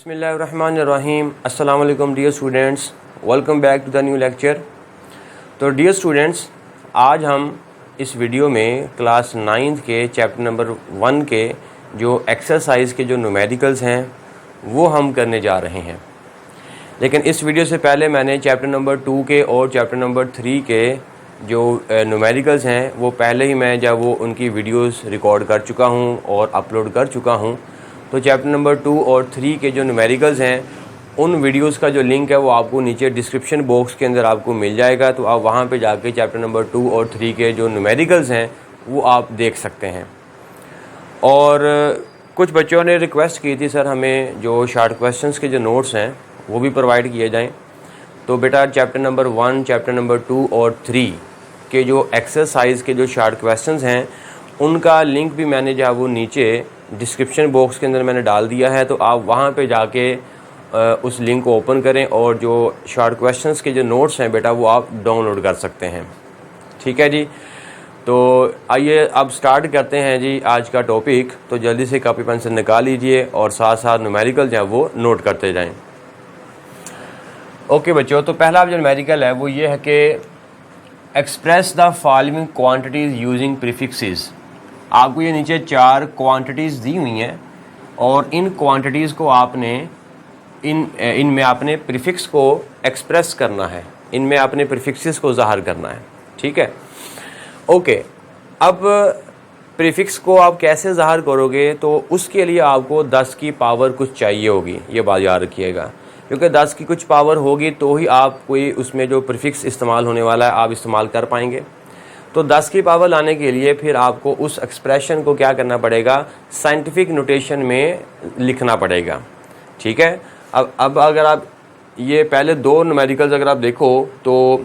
बिस्मिल्लाहिर्रहमानिर्रहीम। अस्सलाम वालेकुम dear students, welcome back to the new lecture. तो डियर स्टूडेंट्स, आज हम इस वीडियो में क्लास 9th के चैप्टर नंबर 1 के जो एक्सरसाइज के जो न्यूमेरिकल्स हैं वो हम करने जा रहे हैं। लेकिन इस वीडियो से पहले मैंने चैप्टर नंबर 2 के और चैप्टर नंबर 3 के जो न्यूमेरिकल्स हैं वो पहले ही मैं जब वो उनकी वीडियोस रिकॉर्ड कर चुका हूँ और अपलोड कर चुका हूँ। तो चैप्टर नंबर 2 और 3 के जो न्यूमेरिकल्स हैं उन वीडियोस का जो लिंक है वो आपको नीचे डिस्क्रिप्शन बॉक्स के अंदर आपको मिल जाएगा। तो आप वहाँ पे जाके चैप्टर नंबर 2 और 3 के जो न्यूमेरिकल्स हैं वो आप देख सकते हैं। और कुछ बच्चों ने रिक्वेस्ट की थी, सर हमें जो शार्ट क्वेश्चंस के जो नोट्स हैं वो भी प्रोवाइड किए जाएँ। तो बेटा चैप्टर नंबर 1, चैप्टर नंबर 2 और 3 के जो एक्सरसाइज के जो शार्ट क्वेश्चंस हैं उनका लिंक भी मैंने जो है वो नीचे डिस्क्रिप्शन बॉक्स के अंदर मैंने डाल दिया है। तो आप वहाँ पे जाके उस लिंक को ओपन करें और जो शॉर्ट क्वेश्चंस के जो नोट्स हैं बेटा वो आप डाउनलोड कर सकते हैं। ठीक है जी। तो आइए अब स्टार्ट करते हैं जी आज का टॉपिक। तो जल्दी से कॉपी पेंसिल निकाल लीजिए और साथ साथ न्यूमेरिकल जो है वो नोट करते जाएँ। ओके बच्चों, तो पहला जो न्यूमेरिकल है वो ये है कि express the following quantities using prefixes. आपको ये नीचे 4 क्वांटिटीज़ दी हुई हैं और इन क्वांटिटीज़ को आपने इनमें आपने प्रीफिक्स को एक्सप्रेस करना है, इनमें आपने प्रीफिक्सेस को ज़ाहिर करना है। ठीक है, ओके। अब प्रीफिक्स को आप कैसे ज़ाहिर करोगे, तो उसके लिए आपको 10 की पावर कुछ चाहिए होगी, ये बात याद रखिएगा। क्योंकि 10 की कुछ पावर होगी तो ही आप कोई उसमें जो प्रीफिक्स इस्तेमाल होने वाला है आप इस्तेमाल कर पाएंगे। तो 10 की पावर लाने के लिए फिर आपको उस एक्सप्रेशन को क्या करना पड़ेगा, साइंटिफिक नोटेशन में लिखना पड़ेगा। ठीक है। अब अगर आप ये पहले 2 न्यूमेरिकल्स अगर आप देखो तो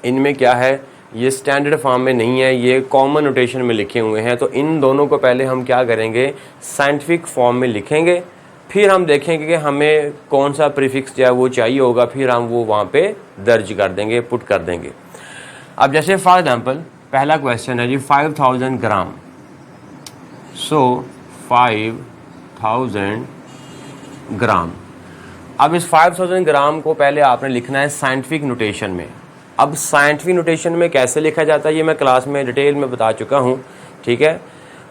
इनमें क्या है, ये स्टैंडर्ड फॉर्म में नहीं है, ये कॉमन नोटेशन में लिखे हुए हैं। तो इन दोनों को पहले हम क्या करेंगे, साइंटिफिक फॉर्म में लिखेंगे, फिर हम देखेंगे कि हमें कौन सा प्रीफिक्स जो है वो चाहिए होगा, फिर हम वो वहाँ पे दर्ज कर देंगे, पुट कर देंगे। अब जैसे फॉर एग्जांपल पहला क्वेश्चन है जी 5000 ग्राम। सो 5000 ग्राम। अब इस 5000 ग्राम को पहले आपने लिखना है साइंटिफिक नोटेशन में। अब साइंटिफिक नोटेशन में कैसे लिखा जाता है ये मैं क्लास में डिटेल में बता चुका हूँ। ठीक है,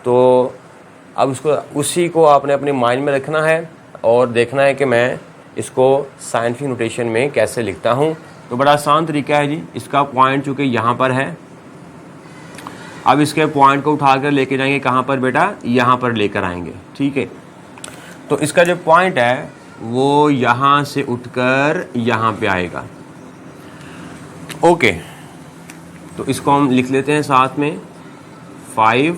तो अब उसको उसी को आपने अपने माइंड में रखना है और देखना है कि मैं इसको साइंटिफिक नोटेशन में कैसे लिखता हूँ। तो बड़ा आसान तरीका है जी। इसका पॉइंट चूँकि यहाँ पर है, अब इसके पॉइंट को उठाकर लेके जाएंगे कहाँ पर बेटा, यहाँ पर लेकर आएंगे। ठीक है, तो इसका जो पॉइंट है वो यहाँ से उठकर यहाँ पे आएगा। ओके, तो इसको हम लिख लेते हैं साथ में 5।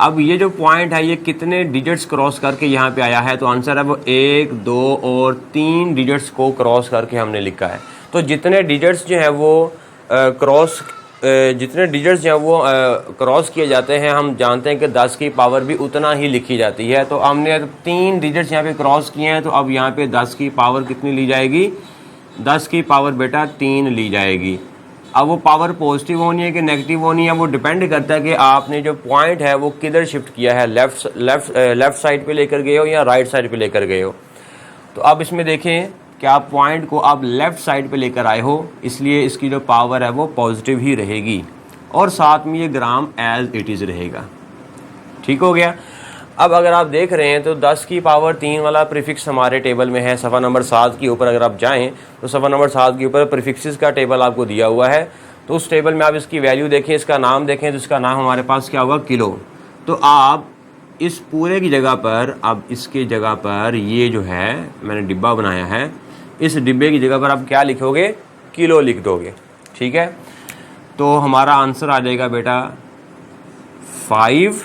अब ये जो पॉइंट है ये कितने डिजिट्स क्रॉस करके यहाँ पे आया है, तो आंसर है वो 1, 2 और 3 डिजिट्स को क्रॉस करके हमने लिखा है। तो जितने डिजिट्स जो है वो क्रॉस किए जाते हैं, हम जानते हैं कि 10 की पावर भी उतना ही लिखी जाती है। तो हमने 3 डिजिट्स यहाँ पे क्रॉस किए हैं, तो अब यहाँ पे 10 की पावर कितनी ली जाएगी, 10 की पावर बेटा 3 ली जाएगी। अब वो पावर पॉजिटिव होनी है कि नेगेटिव होनी है वो डिपेंड करता है कि आपने जो पॉइंट है वो किधर शिफ्ट किया है, लेफ़्ट साइड पे लेकर गए हो या राइट साइड पे लेकर गए हो। तो अब इसमें देखें कि आप पॉइंट को आप लेफ़्ट साइड पे लेकर आए हो, इसलिए इसकी जो पावर है वो पॉजिटिव ही रहेगी और साथ में ये ग्राम एज इट इज़ रहेगा। ठीक हो गया। अब अगर आप देख रहे हैं तो 10 की पावर 3 वाला प्रीफिक्स हमारे टेबल में है। सफ़ा नंबर 7 के ऊपर अगर आप जाएं तो सफ़ा नंबर 7 के ऊपर प्रीफिक्सेस का टेबल आपको दिया हुआ है। तो उस टेबल में आप इसकी वैल्यू देखें, इसका नाम देखें, तो इसका नाम हमारे पास क्या होगा, किलो। तो आप इस पूरे की जगह पर, अब इसके जगह पर ये जो है मैंने डिब्बा बनाया है, इस डिब्बे की जगह पर आप क्या लिखोगे, किलो लिख दोगे। ठीक है, तो हमारा आंसर आ जाएगा बेटा 5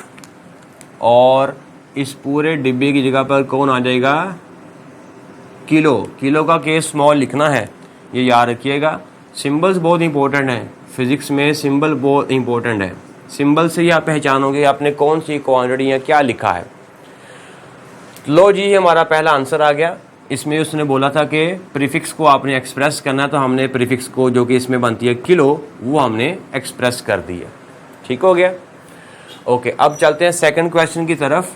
और इस पूरे डिब्बे की जगह पर कौन आ जाएगा, किलो। किलो का केस स्मॉल लिखना है, ये याद रखिएगा। सिंबल्स बहुत इंपॉर्टेंट हैं, फिज़िक्स में सिंबल बहुत इंपॉर्टेंट है। सिंबल से ही आप पहचानोगे आपने कौन सी क्वांटिटी या क्या लिखा है। लो जी, हमारा पहला आंसर आ गया। इसमें उसने बोला था कि प्रीफिक्स को आपने एक्सप्रेस करना है, तो हमने प्रीफिक्स को जो कि इसमें बनती है किलो वो हमने एक्सप्रेस कर दी है। ठीक हो गया। ओके, अब चलते हैं सेकंड क्वेश्चन की तरफ।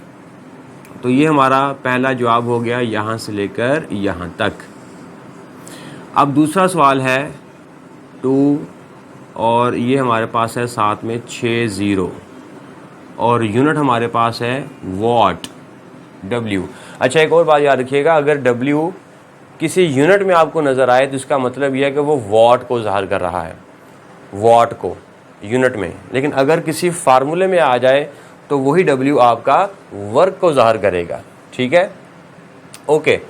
तो ये हमारा पहला जवाब हो गया यहाँ से लेकर यहाँ तक। अब दूसरा सवाल है 2 और ये हमारे पास है साथ में 6 0 और यूनिट हमारे पास है वॉट W। अच्छा एक और बात याद रखिएगा, अगर W किसी यूनिट में आपको नज़र आए तो इसका मतलब यह है कि वो वॉट को ज़ाहिर कर रहा है, वॉट को यूनिट में। लेकिन अगर किसी फार्मूले में आ जाए तो वही W आपका वर्क को ज़ाहिर करेगा। ठीक है, ओके।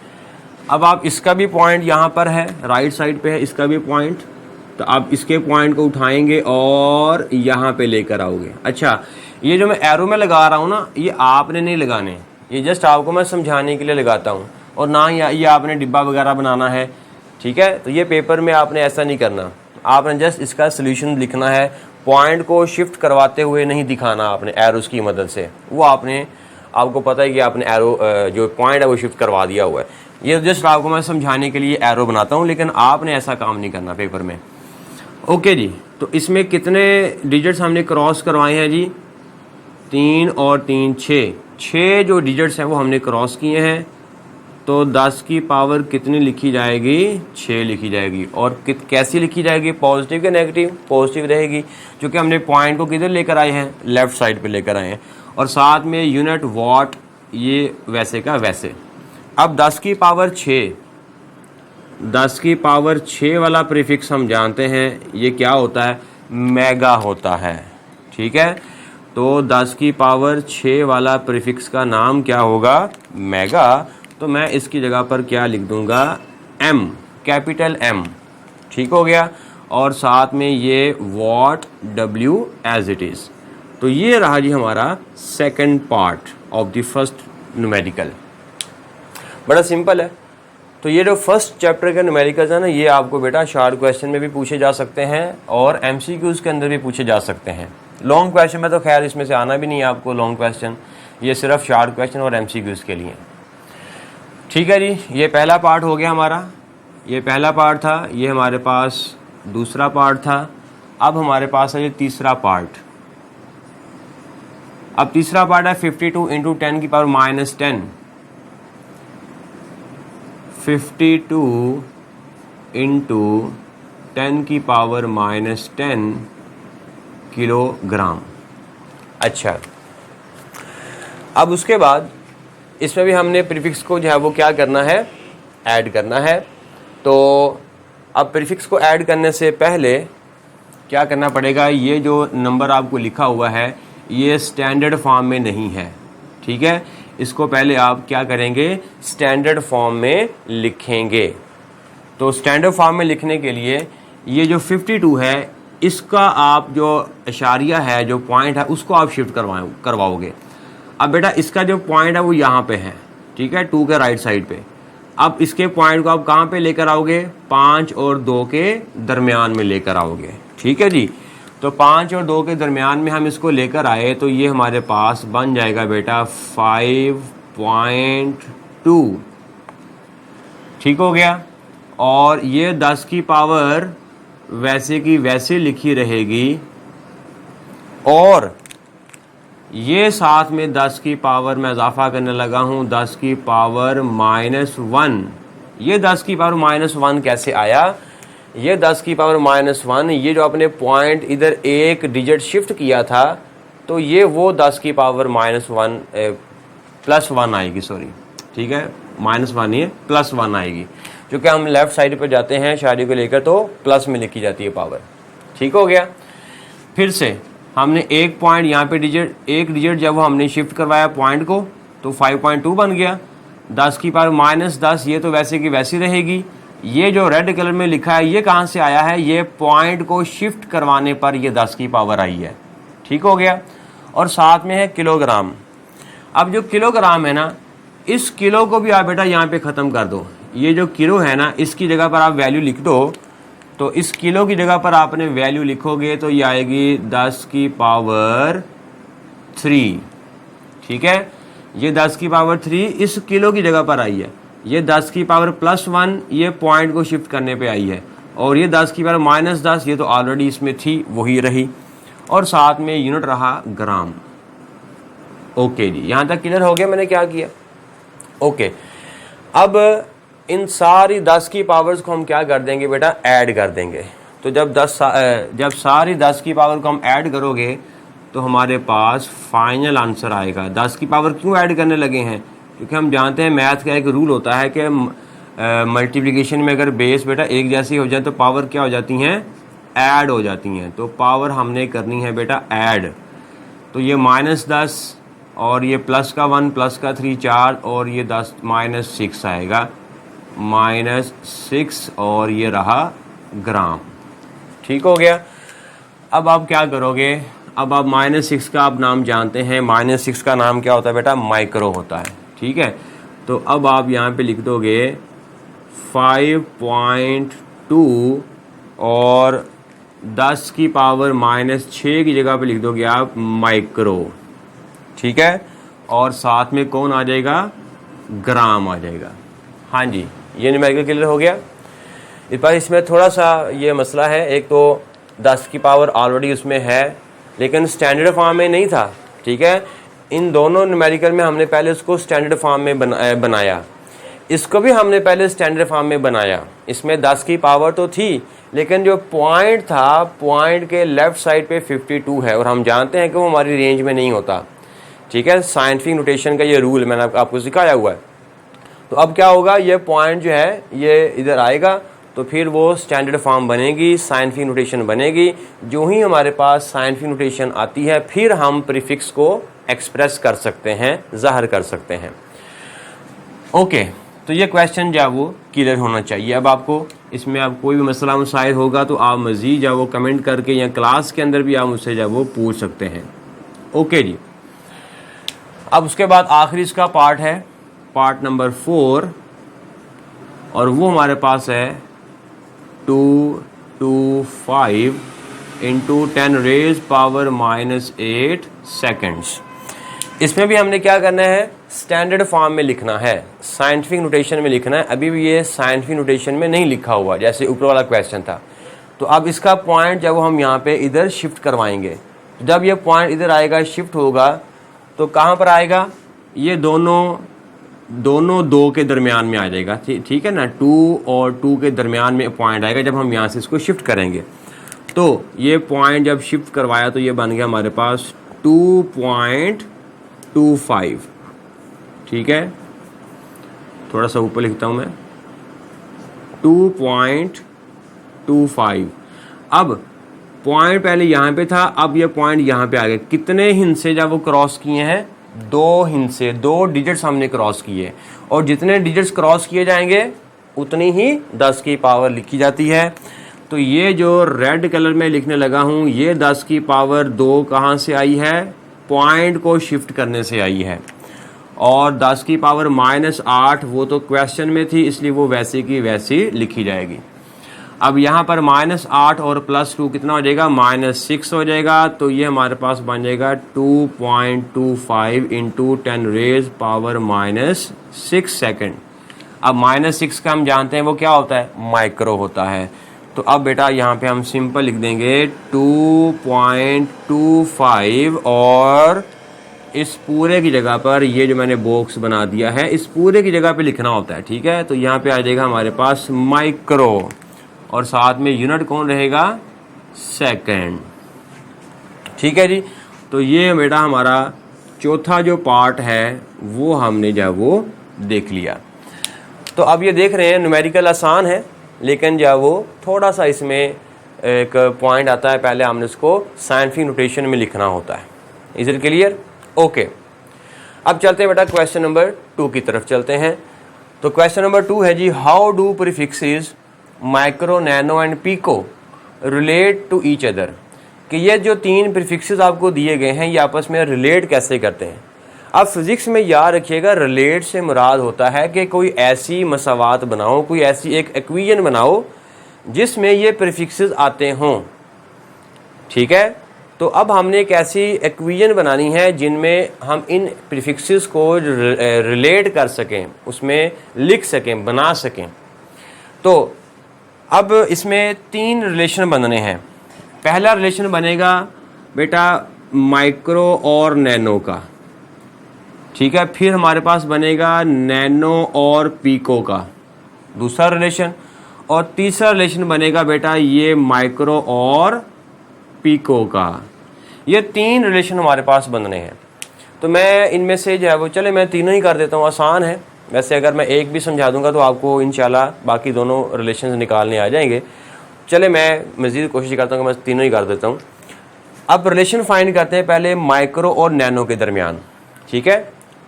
अब आप इसका भी पॉइंट यहाँ पर है, राइट साइड पे है इसका भी पॉइंट, तो आप इसके पॉइंट को उठाएंगे और यहाँ पे लेकर आओगे। अच्छा, ये जो मैं एरो में लगा रहा हूँ ना, ये आपने नहीं लगाने, ये जस्ट आपको मैं समझाने के लिए लगाता हूँ, और ना ही ये आपने डिब्बा वगैरह बनाना है। ठीक है, तो ये पेपर में आपने ऐसा नहीं करना, आपने जस्ट इसका सोल्यूशन लिखना है, पॉइंट को शिफ्ट करवाते हुए नहीं दिखाना आपने एरोस की मदद से। वो आपको पता है कि आपने एरो जो पॉइंट है वो शिफ्ट करवा दिया हुआ है। ये जस्ट आपको मैं समझाने के लिए एरो बनाता हूँ, लेकिन आपने ऐसा काम नहीं करना पेपर में। ओके जी, तो इसमें कितने डिजिट्स हमने क्रॉस करवाए हैं जी? 3 और 3 6 जो डिजिट्स हैं वो हमने क्रॉस किए हैं। तो 10 की पावर कितनी लिखी जाएगी? 6 लिखी जाएगी। और कैसी लिखी जाएगी? पॉजिटिव या नेगेटिव? पॉजिटिव रहेगी, क्योंकि हमने पॉइंट को किधर लेकर आए हैं? लेफ्ट साइड पे लेकर आए हैं। और साथ में यूनिट वॉट, ये वैसे का वैसे। अब 10 की पावर 6, 10 की पावर 6 वाला प्रीफिक्स हम जानते हैं, ये क्या होता है? मेगा होता है। ठीक है, तो 10 की पावर 6 वाला प्रीफिक्स का नाम क्या होगा? मेगा। तो मैं इसकी जगह पर क्या लिख दूंगा? M, capital M। ठीक हो गया, और साथ में ये watt W as it is. तो ये रहा जी हमारा second part of the first numerical. बड़ा सिंपल है। तो ये जो फर्स्ट चैप्टर के न्यूमेरिकल्स है ना, ये आपको बेटा शॉर्ट क्वेश्चन में भी पूछे जा सकते हैं और MCQs के अंदर भी पूछे जा सकते हैं। लॉन्ग क्वेश्चन में तो खैर इसमें से आना भी नहीं है आपको लॉन्ग क्वेश्चन, ये सिर्फ शॉर्ट क्वेश्चन और MCQs के लिए। ठीक है जी, ये पहला पार्ट हो गया हमारा, ये पहला पार्ट था, ये हमारे पास दूसरा पार्ट था। अब हमारे पास है ये तीसरा पार्ट। अब तीसरा पार्ट है 52 इंटू 10 की पावर -10, 52 इंटू 10 की पावर -10 किलोग्राम। अच्छा, अब उसके बाद इसमें भी हमने प्रीफिक्स को जो है वो क्या करना है? ऐड करना है। तो अब प्रीफिक्स को ऐड करने से पहले क्या करना पड़ेगा? ये जो नंबर आपको लिखा हुआ है ये स्टैंडर्ड फॉर्म में नहीं है। ठीक है, इसको पहले आप क्या करेंगे? स्टैंडर्ड फॉर्म में लिखेंगे। तो स्टैंडर्ड फॉर्म में लिखने के लिए ये जो 52 है, इसका आप जो इशारिया है, जो पॉइंट है, उसको आप शिफ्ट करवाओगे। अब बेटा इसका जो पॉइंट है वो यहाँ पे है, ठीक है, 2 के राइट साइड पे। अब इसके पॉइंट को आप कहाँ पे लेकर आओगे? 5 और 2 के दरमियान में लेकर आओगे। ठीक है जी, तो 5 और 2 के दरमियान में हम इसको लेकर आए तो ये हमारे पास बन जाएगा बेटा 5.2। ठीक हो गया, और ये 10 की पावर वैसे की वैसे लिखी रहेगी, और ये साथ में 10 की पावर मैं इजाफा करने लगा हूँ 10 की पावर -1। ये 10 की पावर -1 कैसे आया? ये 10 की पावर -1, ये जो अपने पॉइंट इधर एक डिजिट शिफ्ट किया था, तो ये वो 10 की पावर -1 +1 आएगी, सॉरी, ठीक है, -1 ये +1 आएगी, क्योंकि हम लेफ्ट साइड पर जाते हैं शादी को लेकर तो प्लस में लिखी जाती है पावर। ठीक हो गया, फिर से हमने एक पॉइंट यहाँ पे एक डिजिट जब हमने शिफ्ट करवाया पॉइंट को तो 5.2 बन गया। 10 की पावर -10, ये तो वैसे की वैसी रहेगी। ये जो रेड कलर में लिखा है ये कहाँ से आया है? ये पॉइंट को शिफ्ट करवाने पर ये 10 की पावर आई है। ठीक हो गया, और साथ में है किलोग्राम। अब जो किलोग्राम है ना, इस किलो को भी आप बेटा यहाँ पे ख़त्म कर दो। ये जो किलो है ना, इसकी जगह पर आप वैल्यू लिख दो। तो इस किलो की जगह पर आपने वैल्यू लिखोगे तो ये आएगी 10 की पावर 3। ठीक है, ये 10 की पावर 3 इस किलो की जगह पर आई है। ये 10 की पावर +1 ये पॉइंट को शिफ्ट करने पे आई है, और ये 10 की पावर -10 ये तो ऑलरेडी इसमें थी, वही रही, और साथ में यूनिट रहा ग्राम। ओके जी, यहाँ तक क्लियर हो गया मैंने क्या किया? ओके, अब इन सारी 10 की पावर्स को हम क्या कर देंगे बेटा, ऐड कर देंगे। तो जब सारी 10 की पावर को हम ऐड करोगे तो हमारे पास फाइनल आंसर आएगा। 10 की पावर क्यों ऐड करने लगे हैं, क्योंकि हम जानते हैं मैथ का एक रूल होता है कि मल्टीप्लिकेशन में अगर बेस बेटा एक जैसी हो जाए तो पावर क्या हो जाती हैं, ऐड हो जाती हैं। तो पावर हमने करनी है बेटा ऐड। तो ये -10 और ये प्लस का 1 प्लस का 3 4 और ये 10 -6 आएगा, -6 और ये रहा ग्राम। ठीक हो गया। अब आप क्या करोगे, अब आप -6 का आप नाम जानते हैं, -6 का नाम क्या होता है बेटा, माइक्रो होता है। ठीक है, तो अब आप यहाँ पे लिख दोगे 5.2 और 10 की पावर -6 की जगह पे लिख दोगे आप माइक्रो। ठीक है, और साथ में कौन आ जाएगा, ग्राम आ जाएगा। हाँ जी, ये न्यूमेरिकल क्लियर हो गया। इस बार इसमें थोड़ा सा ये मसला है, एक तो 10 की पावर ऑलरेडी उसमें है लेकिन स्टैंडर्ड फॉर्म में नहीं था। ठीक है, इन दोनों न्यूमेरिकल में हमने पहले उसको स्टैंडर्ड फॉर्म में बनाया, इसको भी हमने पहले स्टैंडर्ड फॉर्म में बनाया। इसमें 10 की पावर तो थी लेकिन जो पॉइंट था, पॉइंट के लेफ्ट साइड पे 52 है और हम जानते हैं कि वो हमारी रेंज में नहीं होता। ठीक है, साइंटिफिक नोटेशन का ये रूल मैंने आपको सिखाया हुआ है। तो अब क्या होगा, ये पॉइंट जो है ये इधर आएगा तो फिर वो स्टैंडर्ड फॉर्म बनेगी, साइंटिफिक नोटेशन बनेगी। जो ही हमारे पास साइंटिफिक नोटेशन आती है फिर हम प्रीफिक्स को एक्सप्रेस कर सकते हैं, ज़ाहिर कर सकते हैं। ओके, तो ये क्वेश्चन जो है वो क्लियर होना चाहिए। अब आपको इसमें अब कोई भी मसला मसाइल होगा तो आप मज़ीद जो है वो कमेंट करके या क्लास के अंदर भी आप मुझसे जो है वो पूछ सकते हैं। ओके जी, अब उसके बाद आखिरी इसका पार्ट है, पार्ट नंबर 4, और वो हमारे पास है 225 × 10⁻⁻8 सेकेंड्स। इसमें भी हमने क्या करना है, स्टैंडर्ड फॉर्म में लिखना है, साइंटिफिक नोटेशन में लिखना है। अभी भी ये साइंटिफिक नोटेशन में नहीं लिखा हुआ जैसे ऊपर वाला क्वेश्चन था। तो अब इसका पॉइंट जब हम यहाँ पे इधर शिफ्ट करवाएंगे, जब ये पॉइंट इधर आएगा, शिफ्ट होगा तो कहाँ पर आएगा, ये दोनों दो के दरमियान में आ जाएगा। ठीक है ना, 2 और 2 के दरमियान में पॉइंट आएगा जब हम यहाँ से इसको शिफ्ट करेंगे। तो ये पॉइंट जब शिफ्ट करवाया तो ये बन गया हमारे पास 2.25। ठीक है, थोड़ा सा ऊपर लिखता हूँ मैं, 2.25। अब पॉइंट पहले यहाँ पे था, अब ये पॉइंट यहाँ पे आ गया। कितने हिस्से जब वो क्रॉस किए हैं, 2 हिस्से, 2 डिजिट्स हमने क्रॉस किए, और जितने डिजिट्स क्रॉस किए जाएंगे उतनी ही 10 की पावर लिखी जाती है। तो ये जो रेड कलर में लिखने लगा हूँ, ये 10 की पावर 2 कहाँ से आई है, पॉइंट को शिफ्ट करने से आई है। और 10 की पावर -8 वो तो क्वेश्चन में थी, इसलिए वो वैसे की वैसी लिखी जाएगी। अब यहाँ पर -8 और +2 कितना हो जाएगा, -6 हो जाएगा। तो ये हमारे पास बन जाएगा 2.25 × 10⁻⁻6 सेकेंड। अब -6 का हम जानते हैं वो क्या होता है, माइक्रो होता है। तो अब बेटा यहाँ पे हम सिंपल लिख देंगे 2.25 और इस पूरे की जगह पर ये जो मैंने बॉक्स बना दिया है, इस पूरे की जगह पे लिखना होता है। ठीक है, तो यहाँ पे आ जाएगा हमारे पास माइक्रो और साथ में यूनिट कौन रहेगा, सेकेंड। ठीक है जी, तो ये बेटा हमारा चौथा जो पार्ट है वो हमने जो वो देख लिया। तो अब ये देख रहे हैं न्यूमेरिकल आसान है लेकिन जो वो थोड़ा सा इसमें एक पॉइंट आता है, पहले हमने उसको साइंटिफिक नोटेशन में लिखना होता है। Is it clear? ओके, अब चलते हैं बेटा क्वेश्चन नंबर 2 की तरफ चलते हैं। तो क्वेश्चन नंबर 2 है जी, how do prefixes micro, nano and pico relate to each other. कि ये जो 3 प्रीफिक्सेस आपको दिए गए हैं ये आपस में रिलेट कैसे करते हैं। अब फिजिक्स में याद रखिएगा, रिलेट से मुराद होता है कि कोई ऐसी मसावात बनाओ, कोई ऐसी एक इक्वेशन बनाओ जिसमें ये प्रीफिक्सेस आते हों। ठीक है, तो अब हमने एक ऐसी इक्वेशन बनानी है जिनमें हम इन प्रीफिक्सेस को रिलेट कर सकें, उसमें लिख सकें, बना सकें। तो अब इसमें 3 रिलेशन बनने हैं। पहला रिलेशन बनेगा बेटा माइक्रो और नैनो का। ठीक है। फिर हमारे पास बनेगा नैनो और पीको का दूसरा रिलेशन, और तीसरा रिलेशन बनेगा बेटा ये माइक्रो और पीको का। ये 3 रिलेशन हमारे पास बनने हैं। तो मैं इनमें से जो है वो चले मैं तीनों ही कर देता हूँ, आसान है। वैसे अगर मैं एक भी समझा दूंगा तो आपको इंशाल्लाह बाकी दोनों रिलेशन निकालने आ जाएंगे। चले मैं मज़ीद कोशिश करता हूँ कि मैं तीनों ही कर देता हूँ। अब रिलेशन फाइंड करते हैं पहले माइक्रो और नैनो के दरमियान, ठीक है।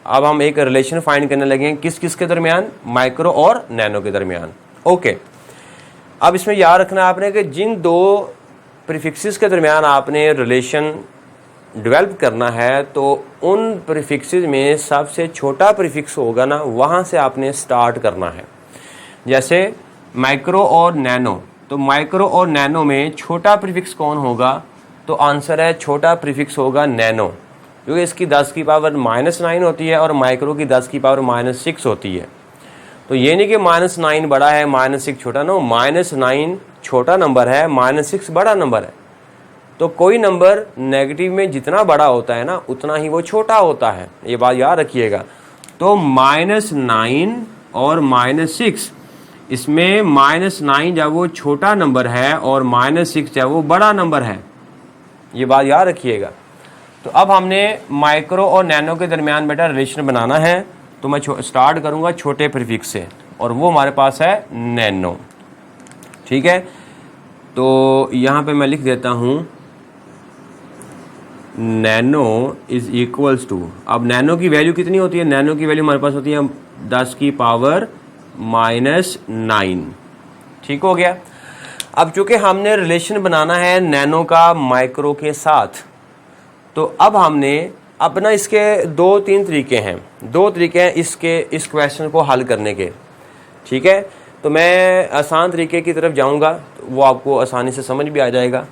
अब हम एक रिलेशन फाइंड करने लगे हैं किस किस के दरमियान, माइक्रो और नैनो के दरमियान। ओके, अब इसमें याद रखना है आपने कि जिन 2 प्रीफिक्सेस के दरमियान आपने रिलेशन डेवलप करना है तो उन प्रीफिक्सेस में सबसे छोटा प्रीफिक्स होगा ना, वहाँ से आपने स्टार्ट करना है। जैसे माइक्रो और नैनो, तो माइक्रो और नैनो में छोटा प्रीफिक्स कौन होगा, तो आंसर है छोटा प्रीफिक्स होगा नैनो, क्योंकि इसकी 10 की पावर -9 होती है और माइक्रो की 10 की पावर -6 होती है। तो ये नहीं कि -9 बड़ा है -6 छोटा, नो, -9 छोटा नंबर है, -6 बड़ा नंबर है। तो कोई नंबर नेगेटिव में जितना बड़ा होता है ना उतना ही वो छोटा होता है, ये बात याद रखिएगा। तो -9 और -6, इसमें -9 जब वो छोटा नंबर है और -6 जब वो बड़ा नंबर है, ये बात याद रखिएगा। तो अब हमने माइक्रो और नैनो के दरमियान बेटा रिलेशन बनाना है, तो मैं स्टार्ट करूंगा छोटे प्रीफिक्स से, और वो हमारे पास है नैनो, ठीक है। तो यहाँ पे मैं लिख देता हूँ नैनो इज इक्वल्स टू, अब नैनो की वैल्यू कितनी होती है, नैनो की वैल्यू हमारे पास होती है 10 की पावर -9, ठीक हो गया। अब चूंकि हमने रिलेशन बनाना है नैनो का माइक्रो के साथ, तो अब हमने अपना इसके 2-3 तरीके हैं, 2 तरीके हैं इस क्वेश्चन को हल करने के, ठीक है। तो मैं आसान तरीके की तरफ जाऊंगा, तो वो आपको आसानी से समझ भी आ जाएगा।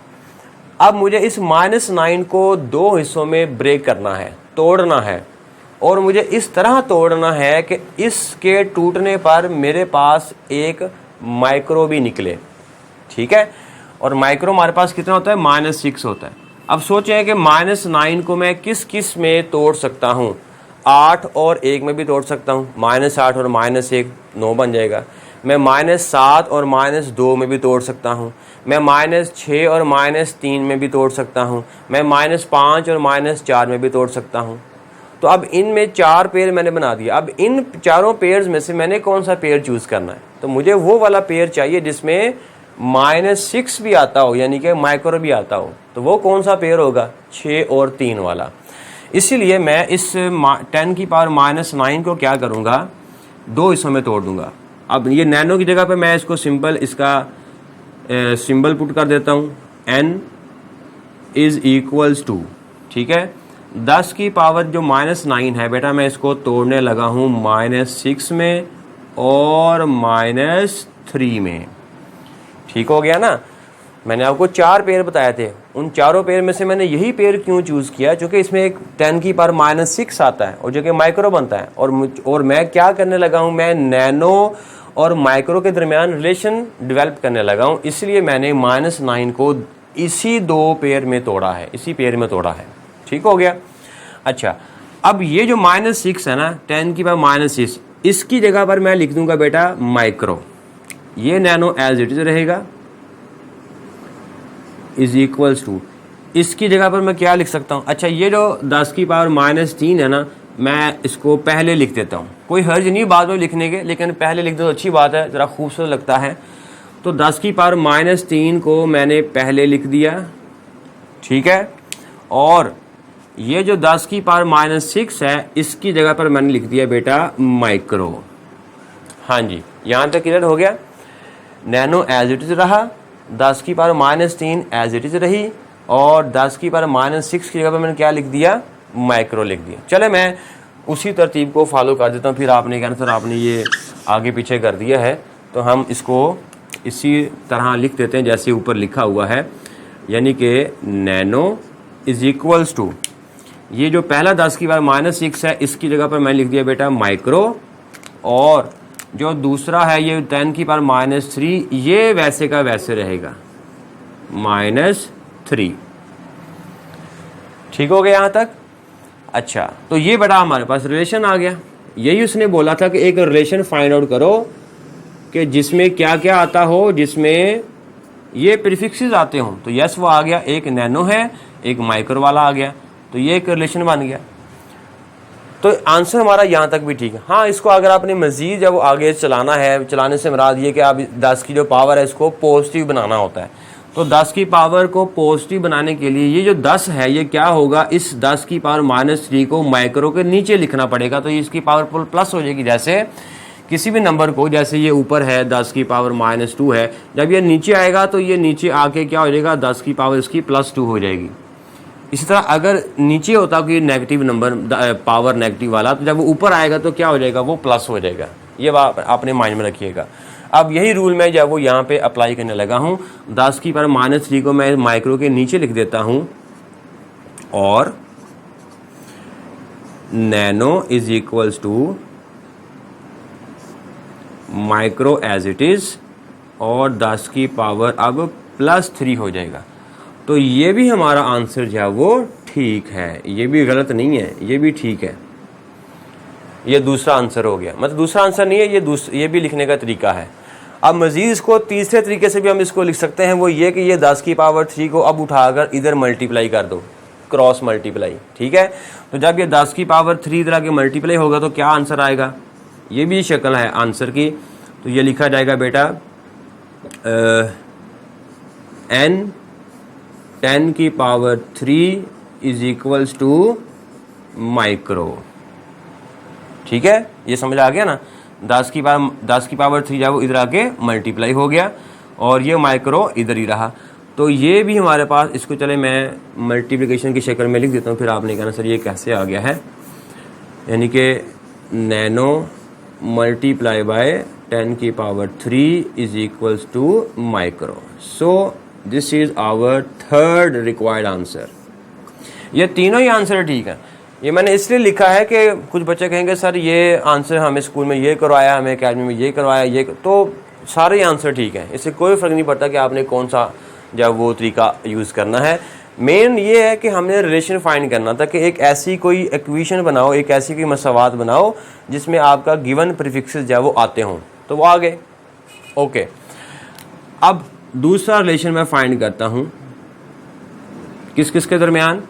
अब मुझे इस -9 को 2 हिस्सों में ब्रेक करना है, तोड़ना है, और मुझे इस तरह तोड़ना है कि इसके टूटने पर मेरे पास एक माइक्रो भी निकले, ठीक है। और माइक्रो हमारे पास कितना होता है, -6 होता है। अब सोचें कि -9 को मैं किस किस में तोड़ सकता हूँ, 8 और 1 में भी तोड़ सकता हूँ, -8 और -1 9 बन जाएगा। मैं -7 और -2 में भी तोड़ सकता हूँ, मैं -6 और -3 में भी तोड़ सकता हूँ, मैं -5 और -4 में भी तोड़ सकता हूँ। तो अब इनमें 4 पेयर मैंने बना दिया। अब इन चारों पेयर्स में से मैंने कौन सा पेयर चूज़ करना है, तो मुझे वो वाला पेयर चाहिए जिसमें -6 भी आता हो, यानी कि माइक्रो भी आता हो। तो वो कौन सा पेयर होगा, 6 और 3 वाला। इसीलिए मैं इस 10 की पावर -9 को क्या करूँगा, 2 हिस्सों में तोड़ दूंगा। अब ये नैनो की जगह पे मैं इसको सिंपल इसका सिंबल पुट कर देता हूँ, n इज इक्वल्स टू, ठीक है। 10 की पावर जो -9 है बेटा, मैं इसको तोड़ने लगा हूँ -6 में और -3 में, ठीक हो गया ना। मैंने आपको 4 पेयर बताए थे, उन चारों पेयर में से मैंने यही पेयर क्यों चूज़ किया, क्योंकि इसमें एक 10 की पावर -6 आता है और जो कि माइक्रो बनता है। और मैं क्या करने लगा हूँ, मैं नैनो और माइक्रो के दरमियान रिलेशन डेवलप करने लगा हूँ, इसलिए मैंने -9 को इसी 2 पेयर में तोड़ा है, इसी पेयर में तोड़ा है, ठीक हो गया। अच्छा, अब ये जो -6 है ना, 10 की पावर -6, इसकी जगह पर मैं लिख दूंगा बेटा माइक्रो, ये नैनो एज इट इज रहेगा, इज इक्वल्स टू, इसकी जगह पर मैं क्या लिख सकता हूँ। अच्छा, ये जो 10 की पावर -3 है ना, मैं इसको पहले लिख देता हूँ, कोई हर्ज नहीं बाद में लिखने के, लेकिन पहले लिख दो तो अच्छी बात है, ज़रा खूबसूरत लगता है। तो 10 की पावर -3 को मैंने पहले लिख दिया, ठीक है। और ये जो 10 की पावर -6 है, इसकी जगह पर मैंने लिख दिया बेटा माइक्रो। हाँ जी, यहाँ तक क्लियर हो गया। नैनो एज इट इज रहा, 10 की पावर -3 एज इट इज रही, और 10 की पावर -6 की जगह पर मैंने क्या लिख दिया, माइक्रो लिख दिया। चले मैं उसी तरतीब को फॉलो कर देता हूँ, फिर आपने कहना सर आपने ये आगे पीछे कर दिया है, तो हम इसको इसी तरह लिख देते हैं जैसे ऊपर लिखा हुआ है, यानी कि नैनो इज इक्वल्स टू, ये जो पहला 10 की पावर -6 है, इसकी जगह पर मैंने लिख दिया बेटा माइक्रो, और जो दूसरा है ये 10 की पावर -3, ये वैसे का वैसे रहेगा -3, ठीक हो गया यहाँ तक। अच्छा, तो ये बेटा हमारे पास रिलेशन आ गया। यही उसने बोला था कि एक रिलेशन फाइंड आउट करो कि जिसमें क्या क्या आता हो, जिसमें ये प्रीफिक्सेस आते हों। तो यस वो आ गया, एक नैनो है, एक माइक्रो वाला आ गया, तो ये एक रिलेशन बन गया। तो आंसर हमारा यहाँ तक भी ठीक है। हाँ, इसको अगर आपने मज़ीद जब आगे चलाना है, चलाने से मुराद ये कि आप 10 की जो पावर है इसको पॉजिटिव बनाना होता है। तो 10 की पावर को पॉजिटिव बनाने के लिए ये जो 10 है ये क्या होगा, इस 10 की पावर -3 को माइक्रो के नीचे लिखना पड़ेगा। तो इसकी पावर प्लस हो जाएगी। जैसे किसी भी नंबर को, जैसे ये ऊपर है 10 की पावर -2 है, जब ये नीचे आएगा तो ये नीचे आके क्या हो जाएगा, 10 की पावर इसकी +2 हो जाएगी। इसी तरह अगर नीचे होता कोई नेगेटिव नंबर, पावर नेगेटिव वाला, तो जब वो ऊपर आएगा तो क्या हो जाएगा, वो प्लस हो जाएगा। ये बात आपने माइंड में रखिएगा। अब यही रूल मैं जब वो यहाँ पे अप्लाई करने लगा हूँ, 10 की पावर -3 को मैं माइक्रो के नीचे लिख देता हूँ और nano is equals to micro as it is, और 10 की पावर अब +3 हो जाएगा। तो ये भी हमारा आंसर जो है वो ठीक है, ये भी गलत नहीं है, ये भी ठीक है। ये दूसरा आंसर हो गया, मतलब दूसरा आंसर नहीं है, ये भी लिखने का तरीका है। अब मज़ीद इसको तीसरे तरीके से भी हम इसको लिख सकते हैं, वो ये कि ये 10 की पावर 3 को अब उठाकर इधर मल्टीप्लाई कर दो, क्रॉस मल्टीप्लाई। ठीक है, तो जब ये 10 की पावर 3 इधर आके मल्टीप्लाई होगा तो क्या आंसर आएगा, ये भी शक्ल है आंसर की। तो ये लिखा जाएगा बेटा n 10 की power 3 is equals to micro. ठीक है, ये समझ आ गया ना। 10 की पावर 3 जब वो इधर आके मल्टीप्लाई हो गया और ये माइक्रो इधर ही रहा। तो ये भी हमारे पास, इसको चले मैं मल्टीप्लिकेशन की शक्ल में लिख देता हूँ, फिर आपने कहना सर ये कैसे आ गया है। यानी कि नैनो मल्टीप्लाई बाय 10 की power 3 is equals to micro. So this is our third required answer. ये तीनों ही आंसर ठीक है। ये मैंने इसलिए लिखा है कि कुछ बच्चे कहेंगे सर ये आंसर हमें स्कूल में ये करवाया, हमें अकेडमी में ये करवाया, ये तो सारे आंसर ठीक हैं, इससे कोई फ़र्क नहीं पड़ता कि आपने कौन सा जब वो तरीका यूज़ करना है। मेन ये है कि हमने रिलेशन फाइंड करना था कि एक ऐसी कोई इक्वेशन बनाओ, एक ऐसी कोई मसावात बनाओ जिसमें आपका गिवन प्रीफिक्सेस जब वो आते हों, तो वो आ गए। ओके, अब दूसरा रिलेशन मैं फाइंड करता हूँ किस किस के दरमियान।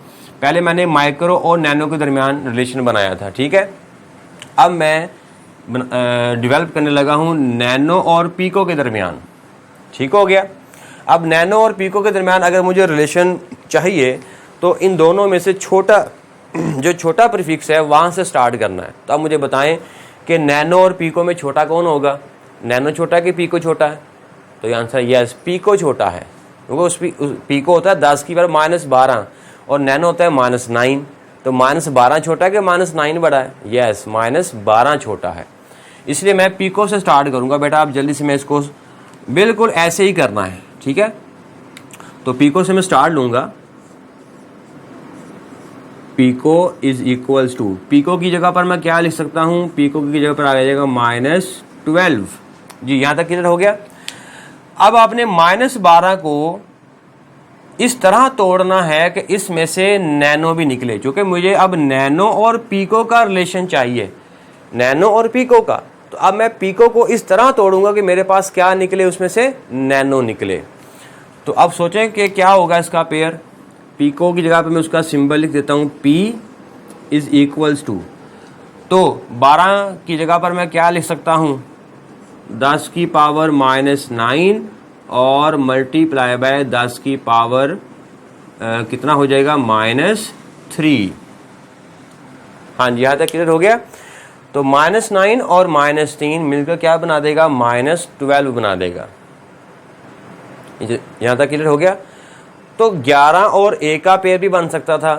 पहले मैंने माइक्रो और नैनो के दरमियान रिलेशन बनाया था, ठीक है। अब मैं डेवलप करने लगा हूँ नैनो और पीको के दरमियान। ठीक हो गया। अब नैनो और पीको के दरमियान अगर मुझे रिलेशन चाहिए तो इन दोनों में से छोटा जो छोटा प्रीफिक्स है वहाँ से स्टार्ट करना है। तो अब मुझे बताएं कि नैनो और पीको में छोटा कौन होगा, नैनो छोटा है कि पीको छोटा है? तो आंसर यस, पीको छोटा है, क्योंकि उस पीको होता है 10 की पावर -12 और नैनो होता है -9। तो -12 छोटा है कि -9 बड़ा है? यस, -12 छोटा है। इसलिए मैं पीको से स्टार्ट करूंगा। बेटा आप जल्दी से, मैं इसको बिल्कुल ऐसे ही करना है, ठीक है। तो पीको से मैं स्टार्ट लूंगा। Pico is equals to, pico की जगह पर मैं क्या लिख सकता हूं, पीको की जगह पर आ जाएगा -12। जी, यहां तक क्लियर हो गया। अब आपने -12 को इस तरह तोड़ना है कि इसमें से नैनो भी निकले, क्योंकि मुझे अब नैनो और पीको का रिलेशन चाहिए, नैनो और पीको का। तो अब मैं पीको को इस तरह तोड़ूंगा कि मेरे पास क्या निकले, उसमें से नैनो निकले। तो अब सोचें कि क्या होगा इसका पेयर। पीको की जगह पे मैं उसका सिंबल लिख देता हूं, P इज इक्वल्स टू, तो 12 की जगह पर मैं क्या लिख सकता हूं, 10 की पावर -9 और मल्टीप्लाई बाय 10 की पावर कितना हो जाएगा, -3। हाँ जी, यहाँ तक क्लियर हो गया। तो -9 और -3 मिलकर क्या बना देगा, -12 बना देगा। यहाँ तक क्लियर हो गया। तो 11 और 1 का पेयर भी बन सकता था,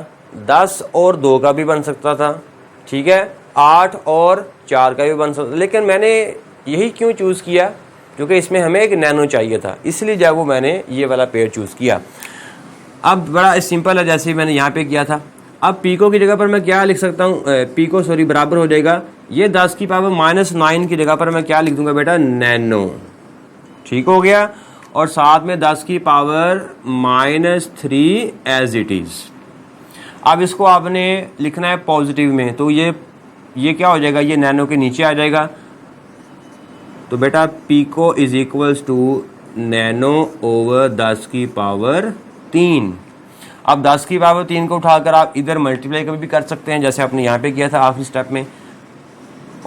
10 और 2 का भी बन सकता था, ठीक है, 8 और 4 का भी बन सकता था। लेकिन मैंने यही क्यों चूज़ किया, क्योंकि इसमें हमें एक नैनो चाहिए था, इसलिए जब वो मैंने ये वाला पेयर चूज़ किया। अब बड़ा सिंपल है, जैसे मैंने यहाँ पे किया था। अब पीको की जगह पर मैं क्या लिख सकता हूँ, पीको सॉरी बराबर हो जाएगा, ये 10 की पावर -9 की जगह पर मैं क्या लिख दूंगा बेटा, नैनो। ठीक हो गया। और साथ में 10 की पावर -3 एज इट इज। अब इसको आपने लिखना है पॉजिटिव में, तो ये क्या हो जाएगा, ये नैनो के नीचे आ जाएगा। तो बेटा pico is equals to nano over 10 की पावर 3। अब 10 की पावर 3 को उठाकर आप इधर मल्टीप्लाई कभी भी कर सकते हैं, जैसे आपने यहाँ पे किया था आखिरी स्टेप में,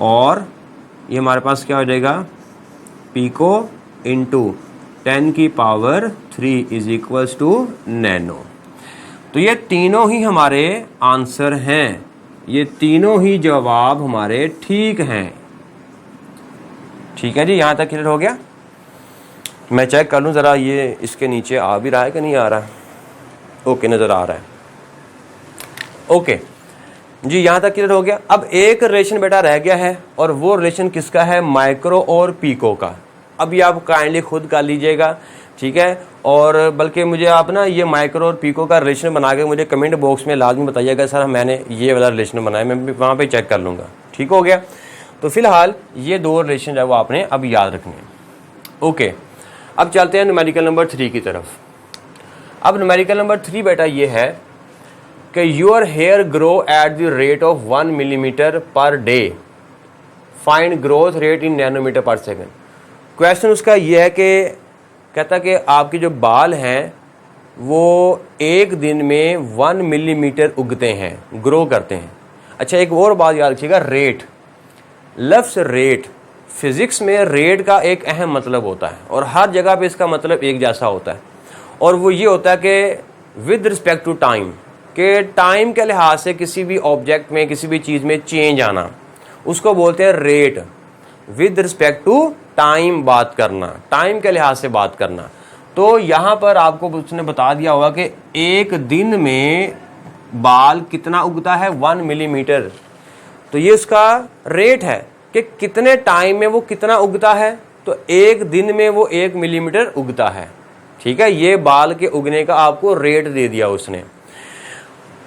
और ये हमारे पास क्या हो जाएगा, पिको इंटू 10 की power 3 is equals to nano. तो ये तीनों ही हमारे आंसर हैं, ये तीनों ही जवाब हमारे ठीक हैं। ठीक है जी, यहाँ तक क्लियर हो गया। मैं चेक कर लूँ ज़रा ये इसके नीचे आ भी रहा है कि नहीं आ रहा है। ओके, नज़र आ रहा है। ओके जी, यहाँ तक क्लियर हो गया। अब एक रिलेशन बेटा रह गया है, और वो रिलेशन किसका है, माइक्रो और पीको का। अब ये आप काइंडली खुद कर लीजिएगा, ठीक है। और बल्कि मुझे आप ना ये माइक्रो और पीको का रिलेशन बना के मुझे कमेंट बॉक्स में लाजमी बताइएगा, सर मैंने ये वाला रिलेशन बनाया, मैं भी वहाँ पे चेक कर लूँगा। ठीक हो गया। तो फिलहाल ये दो रिलेशन जो है वो आपने अब याद रखने हैं। ओके, अब चलते हैं न्यूमेरिकल नंबर 3 की तरफ। अब न्यूमेरिकल नंबर 3 बेटा ये है कि your hair grow at the rate of 1 millimetre per day, find growth rate in nanometre per second. Question उसका ये है कि कहता कि आपके जो बाल हैं वो एक दिन में 1 मिलीमीटर उगते हैं, ग्रो करते हैं। अच्छा, एक और बात याद रखिएगा, रेट, लफ्ज़ रेट, फिज़िक्स में रेट का एक अहम मतलब होता है, और हर जगह पे इसका मतलब एक जैसा होता है, और वो ये होता है कि विद रिस्पेक्ट टू टाइम, के टाइम के लिहाज से किसी भी ऑब्जेक्ट में, किसी भी चीज़ में चेंज आना, उसको बोलते हैं rate. With respect to time बात करना, टाइम के लिहाज से बात करना। तो यहाँ पर आपको उसने बता दिया होगा कि एक दिन में बाल कितना उगता है, 1 मिलीमीटर। तो ये उसका रेट है कि कितने टाइम में वो कितना उगता है, तो एक दिन में वो 1 मिलीमीटर उगता है। ठीक है, ये बाल के उगने का आपको रेट दे दिया उसने।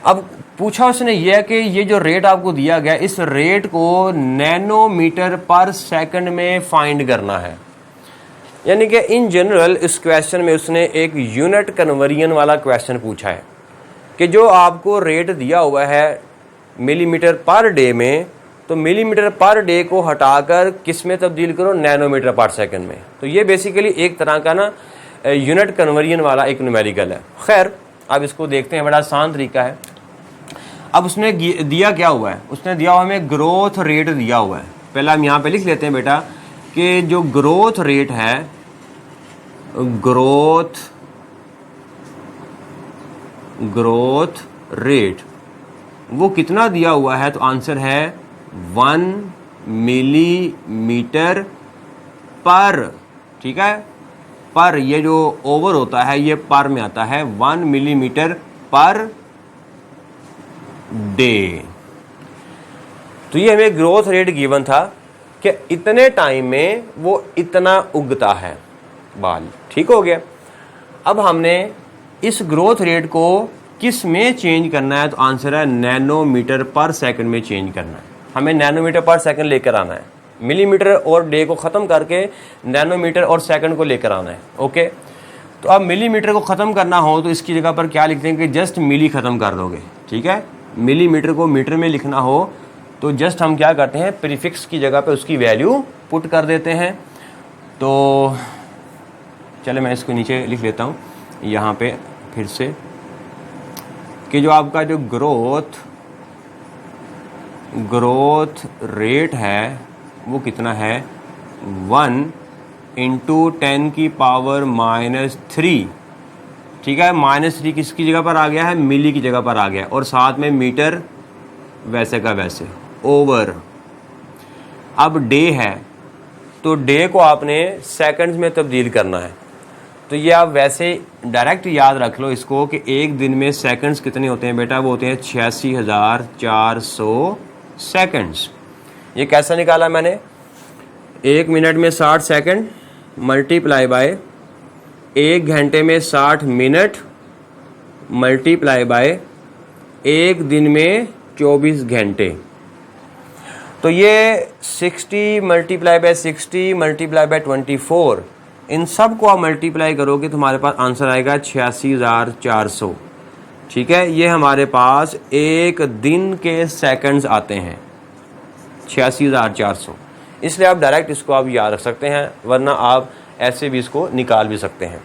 अब पूछा उसने ये है कि ये जो रेट आपको दिया गया, इस रेट को नैनोमीटर पर सेकंड में फाइंड करना है। यानी कि इन जनरल इस क्वेश्चन में उसने एक यूनिट कन्वर्जन वाला क्वेश्चन पूछा है कि जो आपको रेट दिया हुआ है मिलीमीटर पर डे में, तो मिलीमीटर पर डे को हटाकर किस में तब्दील करो, नैनोमीटर पर सेकंड में। तो ये बेसिकली एक तरह का ना यूनिट कन्वर्जन वाला एक न्यूमेरिकल है। खैर, अब इसको देखते हैं, बड़ा आसान तरीका है। अब उसने दिया क्या हुआ है, उसने दिया हुआ हमें ग्रोथ रेट दिया हुआ है। पहले हम यहाँ पे लिख लेते हैं बेटा कि जो ग्रोथ रेट है, ग्रोथ रेट वो कितना दिया हुआ है, तो आंसर है 1 मिलीमीटर पर। ठीक है, पर ये जो ओवर होता है ये पर में आता है, 1 मिलीमीटर पर डे। तो ये हमें ग्रोथ रेट गिवन था कि इतने टाइम में वो इतना उगता है बाल। ठीक हो गया। अब हमने इस ग्रोथ रेट को किस में चेंज करना है, तो आंसर है नैनोमीटर पर सेकंड में चेंज करना है। हमें नैनोमीटर पर सेकंड लेकर आना है, मिलीमीटर और डे को ख़त्म करके नैनोमीटर और सेकंड को लेकर आना है। ओके, तो अब मिलीमीटर को ख़त्म करना हो तो इसकी जगह पर क्या लिखते हैं कि जस्ट मिली ख़त्म कर दोगे। ठीक है, मिलीमीटर को मीटर में लिखना हो तो जस्ट हम क्या करते हैं, प्रीफिक्स की जगह पे उसकी वैल्यू पुट कर देते हैं। तो चले मैं इसको नीचे लिख लेता हूँ यहाँ पे फिर से कि जो आपका जो ग्रोथ रेट है वो कितना है, 1 इंटू 10 की पावर -3। ठीक है, -3 किसकी जगह पर आ गया है, मिली की जगह पर आ गया, और साथ में मीटर वैसे का वैसे ओवर। अब डे है तो डे को आपने सेकंड्स में तब्दील करना है। तो ये आप वैसे डायरेक्ट याद रख लो इसको कि एक दिन में सेकंड्स कितने होते हैं बेटा, वो होते हैं 86,400 सेकंड्स। ये कैसा निकाला मैंने, 1 मिनट में 60 सेकंड मल्टीप्लाई बाय 1 घंटे में 60 मिनट मल्टीप्लाई बाय 1 दिन में 24 घंटे। तो ये 60 मल्टीप्लाई बाय 60 मल्टीप्लाई बाय 24, इन सब को आप मल्टीप्लाई करोगे तो हमारे पास आंसर आएगा 86,400। ठीक है, ये हमारे पास एक दिन के सेकंड्स आते हैं 86,400, इसलिए आप डायरेक्ट इसको आप याद रख सकते हैं, वरना आप ऐसे भी इसको निकाल भी सकते हैं।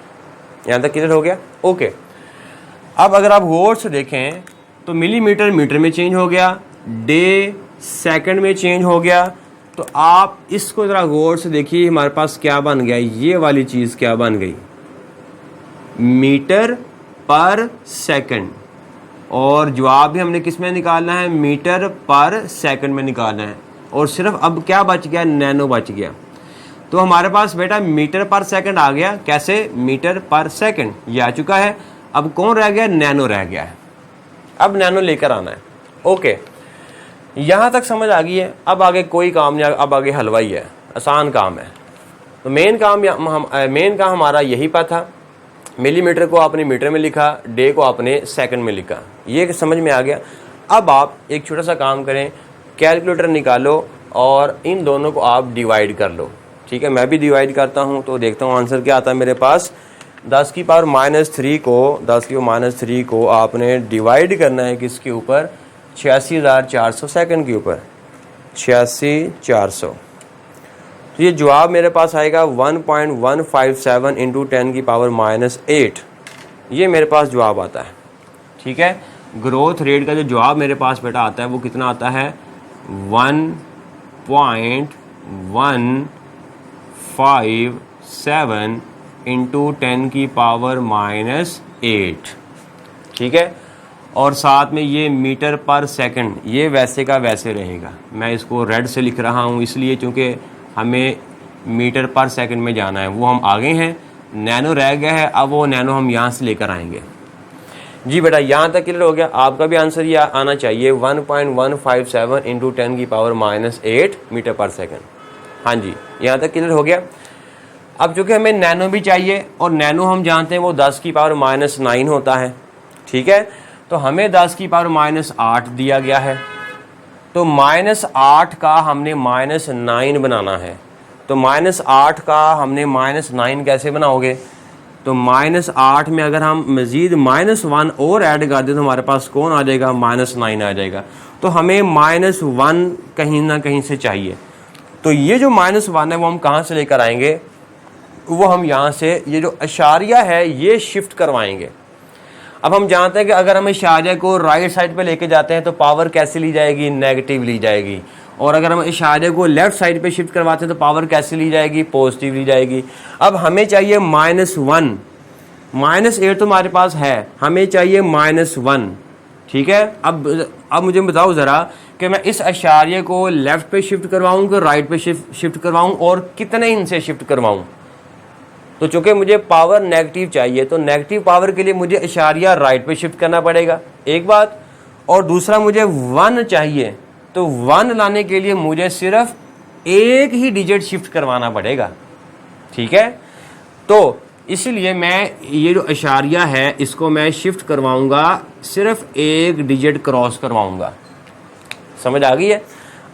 यहाँ तक क्लियर हो गया? ओके। अब अगर आप गौर से देखें तो मिलीमीटर मीटर में चेंज हो गया, डे सेकंड में चेंज हो गया। तो आप इसको ज़रा गौर से देखिए, हमारे पास क्या बन गया, ये वाली चीज़ क्या बन गई, मीटर पर सेकंड। और जवाब भी हमने किस में निकालना है, मीटर पर सेकंड में निकालना है। और सिर्फ अब क्या बच गया, नैनो बच गया। तो हमारे पास बेटा मीटर पर सेकंड आ गया। कैसे, मीटर पर सेकंड ये आ चुका है। अब कौन रह गया, नैनो रह गया है। अब नैनो लेकर आना है। ओके, यहाँ तक समझ आ गई है। अब आगे कोई काम नहीं, अब आगे हलवा ही है, आसान काम है। तो मेन काम हमारा यही पर था। मिलीमीटर को आपने मीटर में लिखा, डे को आपने सेकंड में लिखा, ये समझ में आ गया। अब आप एक छोटा सा काम करें, कैलकुलेटर निकालो और इन दोनों को आप डिवाइड कर लो। ठीक है, मैं भी डिवाइड करता हूँ तो देखता हूँ आंसर क्या आता है मेरे पास। 10 की पावर -3 को आपने डिवाइड करना है किसके ऊपर, 86,400 सेकंड के ऊपर, 86,400। तो ये जवाब मेरे पास आएगा 1.157 इंटू 10 की पावर -8। ये मेरे पास जवाब आता है। ठीक है, ग्रोथ रेट का जो जवाब मेरे पास बेटा आता है वो कितना आता है, 1.157 इंटू 10 की पावर -8। ठीक है, और साथ में ये मीटर पर सेकंड, ये वैसे का वैसे रहेगा। मैं इसको रेड से लिख रहा हूँ इसलिए क्योंकि हमें मीटर पर सेकंड में जाना है, वो हम आगे हैं। नैनो रह गया है, अब वो नैनो हम यहाँ से लेकर आएंगे। जी बेटा, यहाँ तक क्लियर हो गया? आपका भी आंसर ये आना चाहिए 1.157 इंटू 10 की पावर -8 मीटर पर सेकंड। हाँ जी, यहाँ तक क्लियर हो गया। अब चूँकि हमें नैनो भी चाहिए और नैनो हम जानते हैं वो 10 की पावर -9 होता है। ठीक है, तो हमें 10 की पावर -8 दिया गया है, तो -8 का हमने -9 बनाना है। तो -8 का हमने -9 कैसे बनाओगे, तो -8 में अगर हम मज़ीद -1 और ऐड कर दें तो हमारे पास कौन आ जाएगा, -9 आ जाएगा। तो हमें -1 कहीं ना कहीं से चाहिए। तो ये जो -1 है वो हम कहाँ से लेकर आएंगे, वो हम यहाँ से ये जो अशारिया है ये शिफ्ट करवाएंगे। अब हम जानते हैं कि अगर हम इशारे को राइट साइड पे लेके जाते हैं तो पावर कैसे ली जाएगी, नेगेटिव ली जाएगी। और अगर हम इशारे को लेफ्ट साइड पे शिफ्ट करवाते हैं तो पावर कैसे ली जाएगी, पॉजिटिव ली जाएगी। अब हमें चाहिए -1, -8 तो हमारे पास है, हमें चाहिए -1। ठीक है, अब मुझे बताओ ज़रा कि मैं इस इशारे को लेफ्ट पे शिफ्ट करवाऊँ कि राइट पे शिफ्ट करवाऊँ, और कितने इनसे शिफ्ट करवाऊँ। तो चूंकि मुझे पावर नेगेटिव चाहिए तो नेगेटिव पावर के लिए मुझे इशारिया राइट पे शिफ्ट करना पड़ेगा, एक बात। और दूसरा मुझे 1 चाहिए, तो 1 लाने के लिए मुझे सिर्फ एक ही डिजिट शिफ्ट करवाना पड़ेगा। ठीक है, तो इसलिए मैं ये जो इशारिया है इसको मैं शिफ्ट करवाऊंगा, सिर्फ एक डिजिट क्रॉस करवाऊंगा। समझ आ गई है?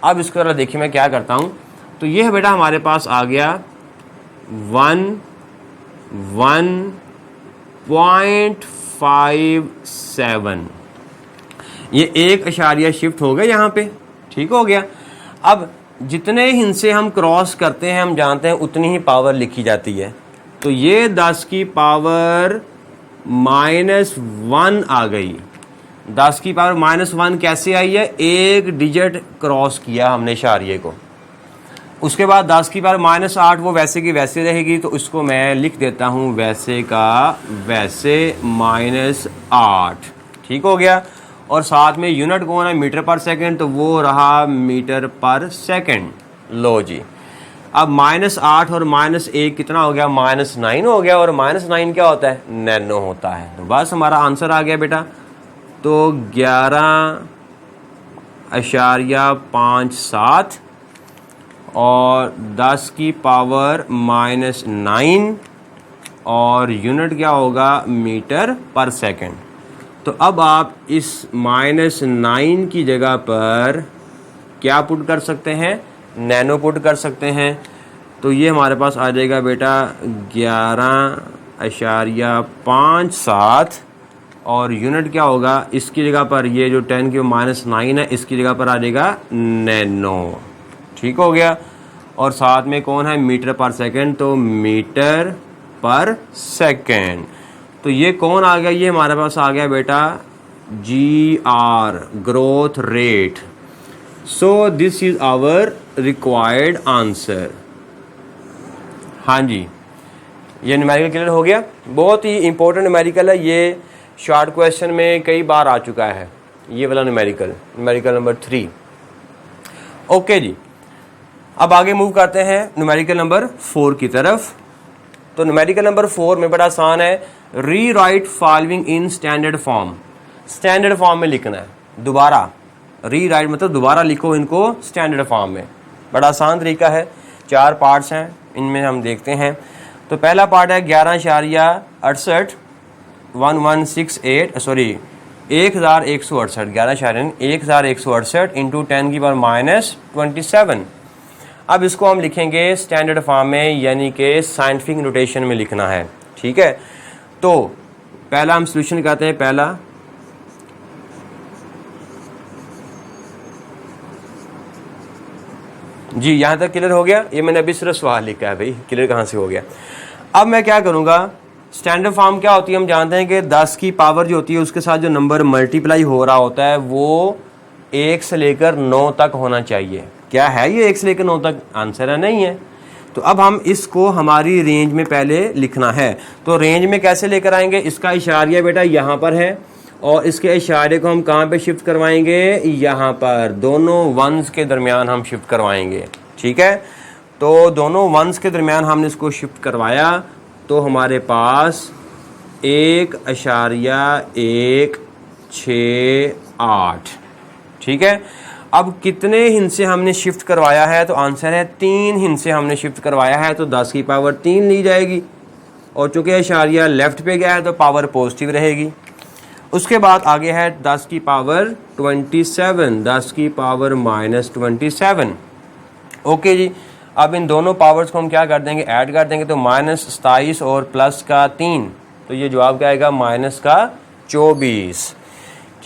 अब इसको जरा देखिए मैं क्या करता हूँ। तो ये बेटा हमारे पास आ गया 1.57। ये एक इशारिया शिफ्ट हो गया यहाँ पे, ठीक हो गया। अब जितने हिस्से हम क्रॉस करते हैं हम जानते हैं उतनी ही पावर लिखी जाती है। तो ये 10 की पावर -1 आ गई। 10 की पावर -1 कैसे आई है, एक डिजिट क्रॉस किया हमने इशारिये को। उसके बाद 10 की पावर -8 वो वैसे की वैसे रहेगी, तो इसको मैं लिख देता हूँ वैसे का वैसे -8। ठीक हो गया। और साथ में यूनिट कौन है, मीटर पर सेकंड, तो वो रहा मीटर पर सेकंड। लो जी, अब -8 और -1 कितना हो गया, -9 हो गया। और -9 क्या होता है, नैनो होता है। तो बस हमारा आंसर आ गया बेटा। तो 11.57 और 10 की पावर -9 और यूनिट क्या होगा, मीटर पर सेकंड। तो अब आप इस -9 की जगह पर क्या पुट कर सकते हैं, नैनो पुट कर सकते हैं। तो ये हमारे पास आ जाएगा बेटा 11.57 और यूनिट क्या होगा, इसकी जगह पर ये जो 10⁻⁹ है इसकी जगह पर आ जाएगा नैनो। ठीक हो गया। और साथ में कौन है, मीटर पर सेकंड, तो मीटर पर सेकंड। तो ये कौन आ गया, ये हमारे पास आ गया बेटा GR, growth rate. So this is our required answer. हाँ जी, ये न्यूमेरिकल क्लियर हो गया। बहुत ही इंपॉर्टेंट न्यूमेरिकल है, ये शॉर्ट क्वेश्चन में कई बार आ चुका है ये वाला न्यूमेरिकल नंबर 3। ओके जी, अब आगे मूव करते हैं न्यूमेरिकल नंबर 4 की तरफ। तो न्यूमेरिकल नंबर 4 में बड़ा आसान है, री right following in standard form. Standard form में लिखना है, दोबारा री राइट मतलब दोबारा लिखो इनको स्टैंडर्ड फॉर्म में। बड़ा आसान तरीका है, 4 पार्ट्स हैं, इनमें हम देखते हैं। तो पहला पार्ट है 1168 1168 सॉरी 1168 1168 इंटू 10⁻⁻27। अब इसको हम लिखेंगे स्टैंडर्ड फॉर्म में, यानी कि साइंटिफिक नोटेशन में लिखना है। ठीक है, तो पहला हम सॉल्यूशन करते हैं। पहला जी, यहाँ तक क्लियर हो गया। ये मैंने अभी सिर्फ सवाल लिखा है भाई, क्लियर कहाँ से हो गया। अब मैं क्या करूँगा, स्टैंडर्ड फॉर्म क्या होती है हम जानते हैं कि 10 की पावर जो होती है उसके साथ जो नंबर मल्टीप्लाई हो रहा होता है वो 1 से लेकर 9 तक होना चाहिए। क्या है ये 1 से लेकर 9 तक? आंसर है नहीं है। तो अब हम इसको हमारी रेंज में पहले लिखना है। तो रेंज में कैसे लेकर आएंगे, इसका इशारिया बेटा यहाँ पर है और इसके इशारे को हम कहाँ पे शिफ्ट करवाएंगे, यहाँ पर दोनों वंस के दरमियान हम शिफ्ट करवाएंगे। ठीक है, तो दोनों वंस के दरमियान हमने इसको शिफ्ट करवाया तो हमारे पास 1.168। ठीक है, अब कितने हिस्से हमने शिफ्ट करवाया है, तो आंसर है 3 हिस्से हमने शिफ्ट करवाया है, तो 10 की पावर 3 ली जाएगी। और चूंकि इशारिया लेफ्ट पे गया है तो पावर पॉजिटिव रहेगी। उसके बाद आगे है 10 की पावर 27, 10 की पावर -27। ओके जी, अब इन दोनों पावर्स को हम क्या कर देंगे, ऐड कर देंगे। तो -27 और प्लस का 3, तो ये जवाब क्या आएगा, -24।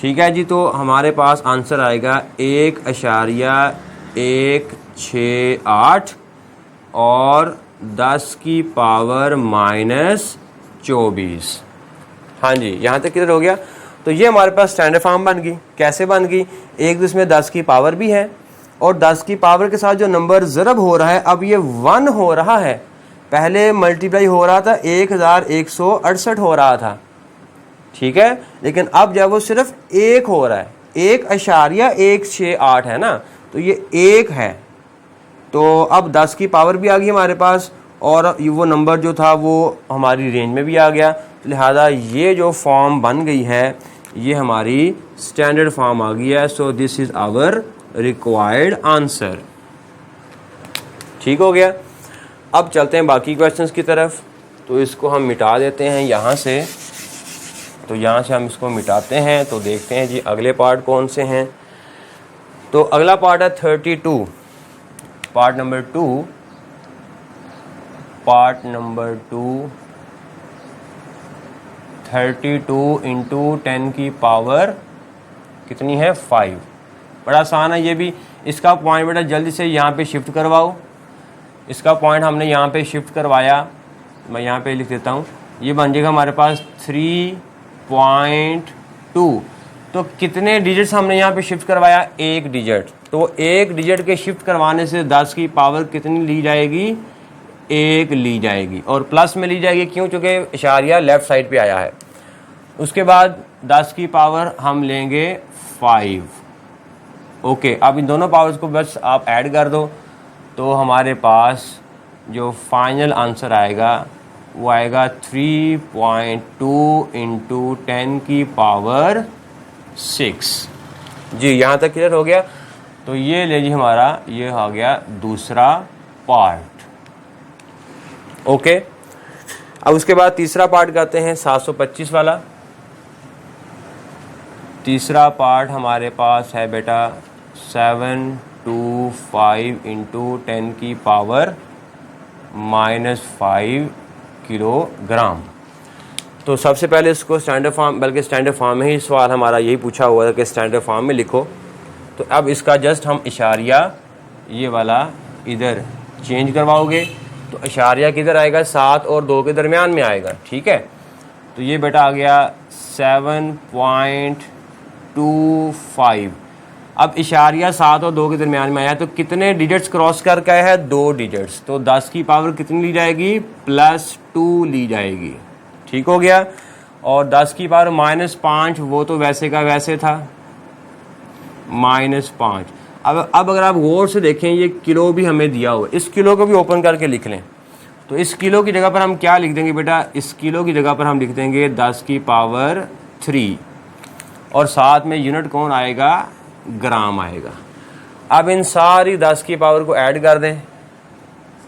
ठीक है जी, तो हमारे पास आंसर आएगा 1.168 और 10 की पावर -24। हाँ जी, यहाँ तक क्लियर हो गया। तो ये हमारे पास स्टैंडर्ड फॉर्म बन गई। कैसे बन गई, एक तो इसमें 10 की पावर भी है और 10 की पावर के साथ जो नंबर ज़रब हो रहा है, अब ये 1 हो रहा है। पहले मल्टीप्लाई हो रहा था 1168 हो रहा था। ठीक है, लेकिन अब जब वो सिर्फ 1 हो रहा है, 1.168 है ना, तो ये 1 है। तो अब 10 की पावर भी आ गई हमारे पास और वो नंबर जो था वो हमारी रेंज में भी आ गया। लिहाजा ये जो फॉर्म बन गई है ये हमारी स्टैंडर्ड फॉर्म आ गई है। So this is our required answer. ठीक हो गया। अब चलते हैं बाकी क्वेश्चंस की तरफ। तो इसको हम मिटा देते हैं यहाँ से। तो यहाँ से हम इसको मिटाते हैं तो देखते हैं जी अगले पार्ट कौन से हैं। तो अगला पार्ट है 32, पार्ट नंबर 2। 32 इंटू 10 की पावर कितनी है, 5। बड़ा आसान है ये भी। इसका पॉइंट बेटा जल्दी से यहाँ पे शिफ्ट करवाओ। इसका पॉइंट हमने यहाँ पे शिफ्ट करवाया, मैं यहाँ पे लिख देता हूँ। ये बन जाएगा हमारे पास 3.2। तो कितने डिजिट्स हमने यहाँ पे शिफ्ट करवाया, 1 डिजिट। तो 1 डिजिट के शिफ्ट करवाने से 10 की पावर कितनी ली जाएगी, 1 ली जाएगी। और प्लस में ली जाएगी क्यों, चूँकि इशारिया लेफ़्ट साइड पे आया है। उसके बाद 10 की पावर हम लेंगे 5। ओके, अब इन दोनों पावर्स को बस आप ऐड कर दो तो हमारे पास जो फाइनल आंसर आएगा वो आएगा 3.2 इंटू 10 की पावर 6। जी, यहाँ तक क्लियर हो गया। तो ये ले जी हमारा ये आ गया दूसरा पार्ट। ओके, अब उसके बाद तीसरा पार्ट करते हैं 725 वाला। तीसरा पार्ट हमारे पास है बेटा 725 इंटू 10 की पावर -5 किलोग्राम। तो सबसे पहले इसको स्टैंडर्ड फॉर्म, बल्कि स्टैंडर्ड फॉर्म में ही सवाल हमारा यही पूछा हुआ था कि स्टैंडर्ड फॉर्म में लिखो। तो अब इसका जस्ट हम इशारिया ये वाला इधर चेंज करवाओगे तो इशारिया किधर आएगा, 7 और 2 के दरमियान में आएगा। ठीक है, तो ये बेटा आ गया 7.25। अब इशारिया 7 और 2 के दरमियान में आया तो कितने डिजिट्स क्रॉस करके आया है, 2 डिजिट्स। तो 10 की पावर कितनी ली जाएगी, +2 ली जाएगी। ठीक हो गया। और 10 की पावर -5 वो तो वैसे का वैसे था, -5। अब अगर आप गौर से देखें ये किलो भी हमें दिया हुआ है, इस किलो को भी ओपन करके लिख लें। तो इस किलो की जगह पर हम क्या लिख देंगे बेटा, इस किलो की जगह पर हम लिख देंगे 10 की पावर 3 और साथ में यूनिट कौन आएगा, ग्राम आएगा। अब इन सारी 10 की पावर को ऐड कर दें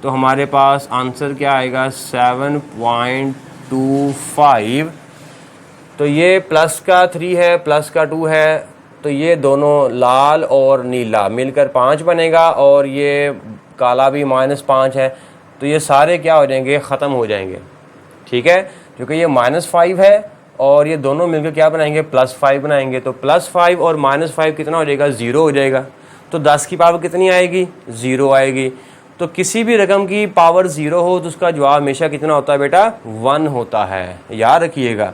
तो हमारे पास आंसर क्या आएगा, 7.25। तो ये प्लस का 3 है, प्लस का 2 है, तो ये दोनों लाल और नीला मिलकर 5 बनेगा और ये काला भी -5 है। तो ये सारे क्या हो जाएंगे, ख़त्म हो जाएंगे। ठीक है, क्योंकि ये -5 है और ये दोनों मिलकर क्या बनाएंगे, +5 बनाएंगे। तो +5 और -5 कितना हो जाएगा, 0 हो जाएगा। तो 10 की पावर कितनी आएगी, 0 आएगी। तो किसी भी रकम की पावर 0 हो तो उसका जवाब हमेशा कितना होता है बेटा, 1 होता है, याद रखिएगा।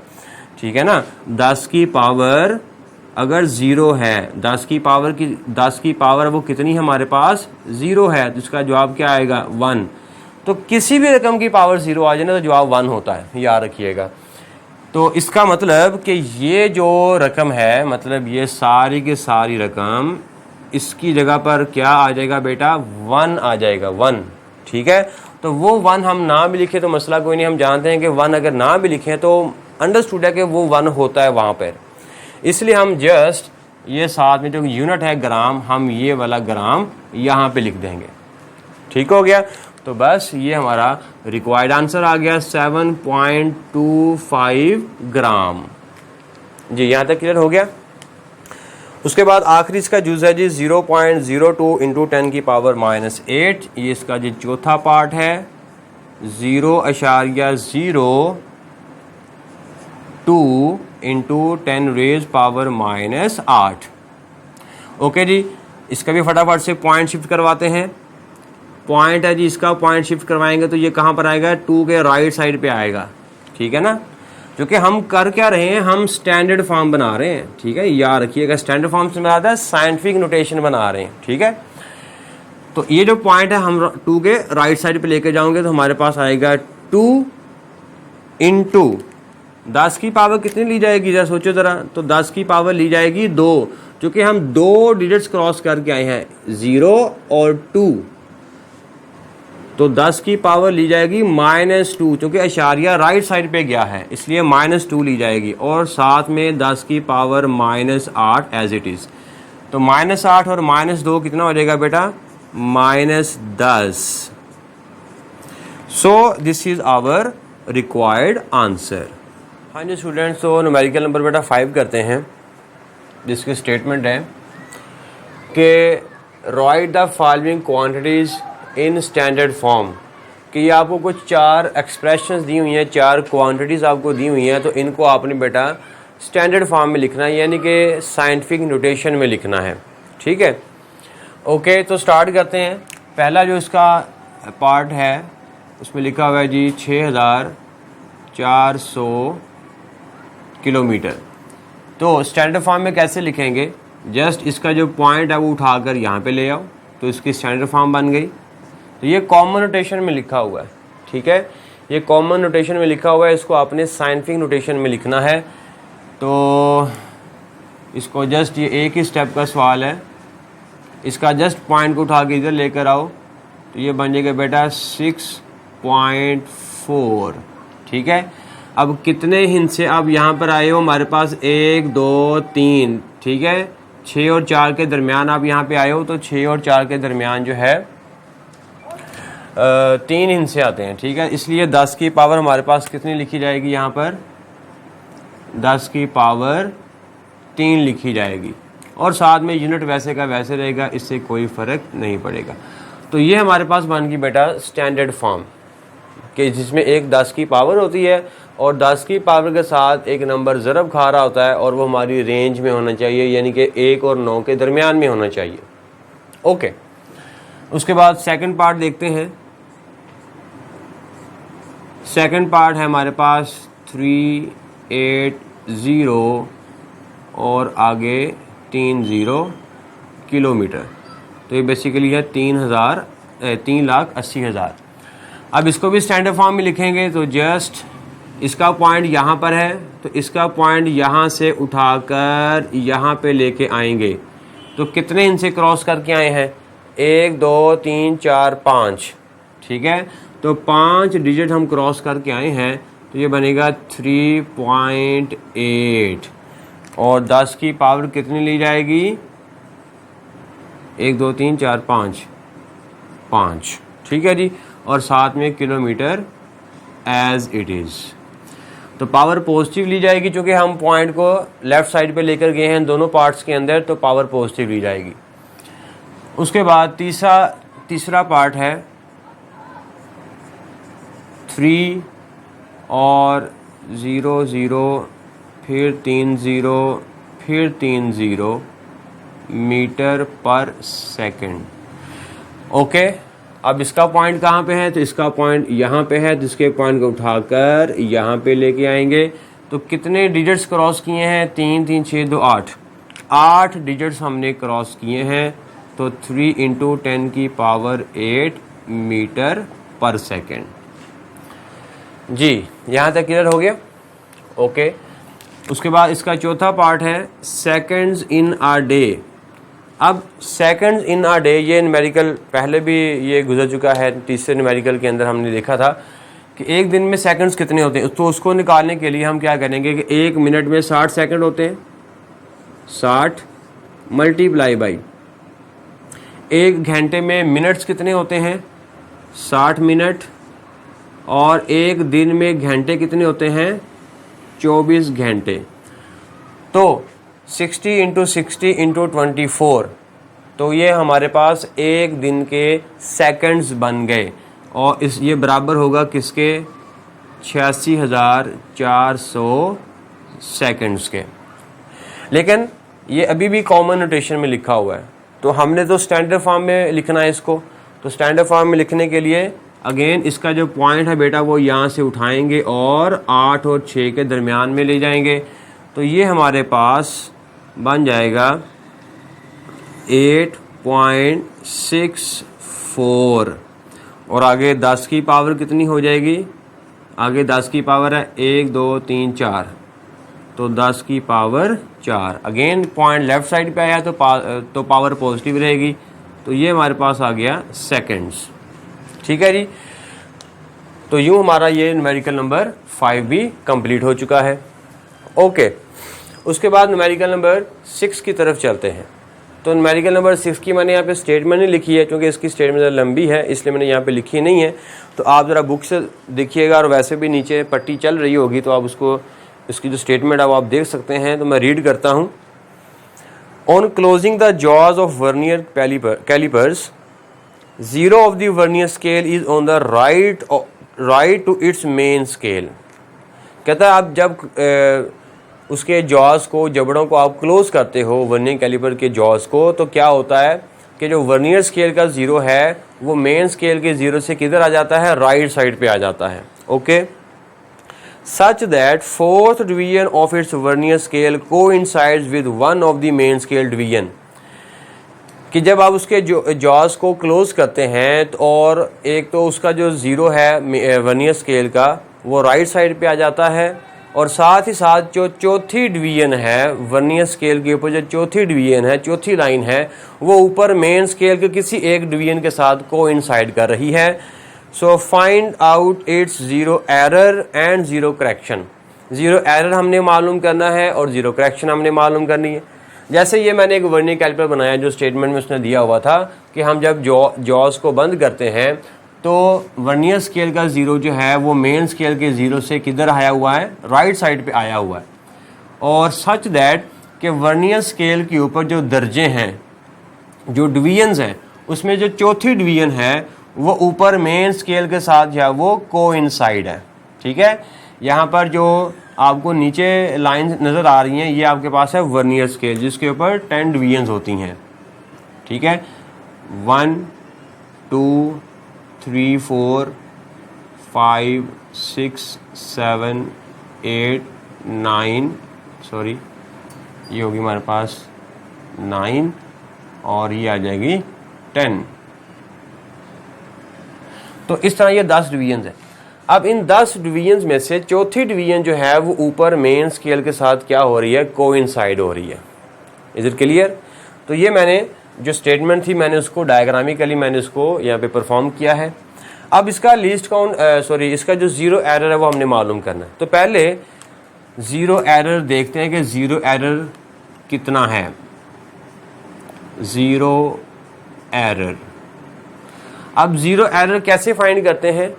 ठीक है ना, 10 की पावर अगर 0 है, 10 की पावर वो कितनी हमारे पास 0 है, तो इसका जवाब क्या आएगा, 1। तो किसी भी रकम की पावर 0 आ जाए ना तो जवाब 1 होता है, याद रखिएगा। तो इसका मतलब कि ये जो रकम है, मतलब ये सारी की सारी रकम, इसकी जगह पर क्या आ जाएगा बेटा, 1 आ जाएगा, 1। ठीक है, तो वो 1 हम ना भी लिखे तो मसला कोई नहीं, हम जानते हैं कि 1 अगर ना भी लिखें तो अंडरस्टूड है कि वो 1 होता है वहाँ पर। इसलिए हम जस्ट ये साथ में जो यूनिट है ग्राम, हम ये वाला ग्राम यहाँ पे लिख देंगे। ठीक हो गया। तो बस ये हमारा रिक्वायर्ड आंसर आ गया 7.25 ग्राम। जी यहाँ तक क्लियर हो गया। उसके बाद आखिरी इसका जुज है जी 0.02 × 10 की पावर -8। ये इसका जी चौथा पार्ट है, 0.02 × 10 रेज पावर -8। ओके जी, इसका भी फटाफट से पॉइंट शिफ्ट करवाते हैं। पॉइंट है जी, इसका पॉइंट शिफ्ट करवाएंगे तो ये कहाँ पर आएगा, 2 के राइट साइड पे आएगा। ठीक है ना, क्योंकि हम कर क्या रहे हैं, हम स्टैंडर्ड फॉर्म बना रहे हैं। ठीक है, याद रखिएगा, स्टैंडर्ड फॉर्म से बना था, साइंटिफिक नोटेशन बना रहे हैं। ठीक है, तो ये जो पॉइंट है हम 2 के राइट साइड पे लेके जाओगे तो हमारे पास आएगा 2 × 10 की पावर कितनी ली जाएगी, जरा सोचो जरा। तो 10 की पावर ली जाएगी 2, क्योंकि हम 2 डिजिट्स क्रॉस करके आए हैं, 0 और 2। तो 10 की पावर ली जाएगी -2, क्योंकि इशारिया राइट साइड पे गया है, इसलिए -2 ली जाएगी। और साथ में 10 की पावर -8 एज इट इज़। तो -8 और -2 कितना हो जाएगा बेटा, -10। So this is our required answer. हाँ जी स्टूडेंट्स, तो न्यूमेरिकल नंबर बेटा 5 करते हैं, जिसकी स्टेटमेंट है कि write the following quantities in standard form. कि ये आपको कुछ 4 एक्सप्रेशंस दी हुई हैं, 4 क्वांटिटीज़ आपको दी हुई हैं, तो इनको आपने बेटा स्टैंडर्ड फॉर्म में लिखना है, यानी कि साइंटिफिक नोटेशन में लिखना है। ठीक है, ओके। तो स्टार्ट करते हैं। पहला जो इसका पार्ट है उसमें लिखा हुआ है जी 6400 किलोमीटर। तो स्टैंडर्ड फॉर्म में कैसे लिखेंगे, जस्ट इसका जो पॉइंट है वो उठाकर यहाँ पे ले आओ, तो इसकी स्टैंडर्ड फॉर्म बन गई। तो ये कॉमन नोटेशन में लिखा हुआ है। ठीक है, ये कॉमन नोटेशन में लिखा हुआ है, इसको आपने साइंटिफिक नोटेशन में लिखना है। तो इसको जस्ट, ये एक ही स्टेप का सवाल है, इसका जस्ट पॉइंट को उठा के इधर लेकर आओ, तो ये बन जाएगा बेटा 6.4। ठीक है, अब कितने हिस्से अब यहाँ पर आए हो, हमारे पास 1 2 3। ठीक है, 6 और 4 के दरमियान आप यहाँ पे आए हो, तो 6 और 4 के दरमियान जो है 3 हिस्से आते हैं। ठीक है, इसलिए 10 की पावर हमारे पास कितनी लिखी जाएगी, यहाँ पर 10 की पावर 3 लिखी जाएगी, और साथ में यूनिट वैसे का वैसे रहेगा, इससे कोई फ़र्क नहीं पड़ेगा। तो ये हमारे पास बन गई बेटा स्टैंडर्ड फॉर्म। कि जिसमें एक 10 की पावर होती है और 10 की पावर के साथ एक नंबर ज़रब खा रहा होता है और वो हमारी रेंज में होना चाहिए, यानी कि 1 और 9 के दरमियान में होना चाहिए। ओके, उसके बाद सेकंड पार्ट देखते हैं। सेकंड पार्ट है हमारे पास 380 और आगे 30 किलोमीटर, तो ये बेसिकली है 3,80,000। अब इसको भी स्टैंडर्ड फॉर्म में लिखेंगे तो जस्ट इसका पॉइंट यहाँ पर है, तो इसका पॉइंट यहाँ से उठाकर यहाँ पे लेके आएंगे। तो कितने इनसे क्रॉस करके आए हैं? 1 2 3 4 5, ठीक है। तो 5 डिजिट हम क्रॉस करके आए हैं, तो ये बनेगा 3.8 और 10 की पावर कितनी ली जाएगी? 1 2 3 4 5, ठीक है जी। और साथ में किलोमीटर एज इट इज़, तो पावर पॉजिटिव ली जाएगी, क्योंकि हम पॉइंट को लेफ़्ट साइड पे लेकर गए हैं दोनों पार्ट्स के अंदर, तो पावर पॉजिटिव ली जाएगी। उसके बाद तीसरा पार्ट है 3 और 0 0 फिर 30 फिर 30 मीटर पर सेकंड। ओके, अब इसका पॉइंट कहाँ पे है? तो इसका पॉइंट यहाँ पे है, जिसके पॉइंट को उठाकर यहाँ पे लेके आएंगे। तो कितने डिजिट्स क्रॉस किए हैं? 3 3 6 2 8 डिजिट्स हमने क्रॉस किए हैं। तो 3 × 10 की पावर 8 मीटर पर सेकेंड। जी, यहाँ तक क्लियर हो गया? ओके, उसके बाद इसका चौथा पार्ट है सेकंड्स इन अ डे। अब सेकंड्स इन अ डे, ये न्यूमेरिकल पहले भी ये गुजर चुका है, तीसरे न्यूमेरिकल के अंदर हमने देखा था कि एक दिन में सेकंड्स कितने होते हैं। तो उसको निकालने के लिए हम क्या करेंगे कि 1 मिनट में 60 सेकंड होते हैं, 60 मल्टीप्लाई बाई 1 घंटे में मिनट्स कितने होते हैं? 60 मिनट। और एक दिन में घंटे कितने होते हैं? 24 घंटे। तो 60 × 60 × 24, तो ये हमारे पास एक दिन के सेकंड्स बन गए। और ये बराबर होगा किसके? 86,400 सेकंड्स के। लेकिन ये अभी भी कॉमन नोटेशन में लिखा हुआ है, तो हमने तो स्टैंडर्ड फॉर्म में लिखना है इसको। तो स्टैंडर्ड फॉर्म में लिखने के लिए अगेन इसका जो पॉइंट है बेटा वो यहाँ से उठाएंगे और 8 और 6 के दरमियान में ले जाएंगे। तो ये हमारे पास बन जाएगा 8.64 और आगे 10 की पावर कितनी हो जाएगी? आगे 10 की पावर है 1 2 3 4, तो 10 की power 4। Again point left side पे आया तो पावर पॉजिटिव रहेगी। तो ये हमारे पास आ गया सेकंड्स, ठीक है जी। तो यूँ हमारा ये न्यूमेरिकल नंबर 5 भी कंप्लीट हो चुका है। ओके, उसके बाद न्यूमेरिकल नंबर 6 की तरफ चलते हैं। तो न्यूमेरिकल नंबर 6 की मैंने यहाँ पे स्टेटमेंट नहीं लिखी है, क्योंकि इसकी स्टेटमेंट ज़रा लंबी है, इसलिए मैंने यहाँ पे लिखी नहीं है। तो आप ज़रा बुक से देखिएगा, और वैसे भी नीचे पट्टी चल रही होगी तो आप उसको, इसकी जो स्टेटमेंट है वो आप देख सकते हैं। तो मैं रीड करता हूँ। On closing the jaws of vernier callipers, 0 of the vernier scale is on the right to its main scale. कहता है आप जब उसके जॉज को, जबड़ों को आप क्लोज करते हो वर्नियर कैलिपर के जॉज को, तो क्या होता है कि जो वर्नियर स्केल का 0 है वो मेन स्केल के 0 से किधर आ जाता है? राइट साइड पे आ जाता है। Okay, such that 4th division of its vernier scale coincides with one of the main scale division. कि जब आप उसके जॉज को क्लोज करते हैं तो, और एक तो उसका जो 0 है वर्नियर स्केल का वो राइट साइड पे आ जाता है, और साथ ही साथ जो चौथी डिवीजन है वर्नियर स्केल के ऊपर, जो चौथी डिवीजन है, चौथी लाइन है, वो ऊपर मेन स्केल के किसी एक डिवीजन के साथ कोइंसाइड कर रही है। So find out it's 0 error and 0 correction. 0 error हमने मालूम करना है और 0 करेक्शन हमने मालूम करनी है। जैसे ये मैंने एक वर्नियर कैलिपर बनाया जो स्टेटमेंट में उसने दिया हुआ था कि हम जब जॉज को बंद करते हैं तो वर्नियर स्केल का 0 जो है वो मेन स्केल के 0 से किधर आया हुआ है? राइट साइड पे आया हुआ है। और सच दैट कि वर्नियर स्केल के ऊपर जो दर्जे हैं, जो डिवीजन्स हैं, उसमें जो चौथी डिवीजन है वो ऊपर मेन स्केल के साथ जो है वो कोइंसाइड है। ठीक है, यहाँ पर जो आपको नीचे लाइन नज़र आ रही हैं ये आपके पास है वर्नियर स्केल जिसके ऊपर 10 डिवीजन्स होती हैं। ठीक है, 1 2 3 4 5 6 7 8 9 सॉरी ये होगी हमारे पास 9 और ये आ जाएगी 10। तो इस तरह ये 10 डिवीजन्स हैं। अब इन 10 डिवीजन्स में से चौथी डिवीजन जो है वो ऊपर मेन स्केल के साथ क्या हो रही है, कोइंसाइड हो रही है। Is it clear? तो ये मैंने जो स्टेटमेंट थी मैंने उसको डायग्रामिकली मैंने उसको यहाँ पे परफॉर्म किया है। अब इसका लीस्ट काउंट इसका जो ज़ीरो एरर है वो हमने मालूम करना है। तो पहले ज़ीरो एरर देखते हैं कि ज़ीरो एरर कितना है। ज़ीरो एरर, अब ज़ीरो एरर कैसे फाइंड करते हैं?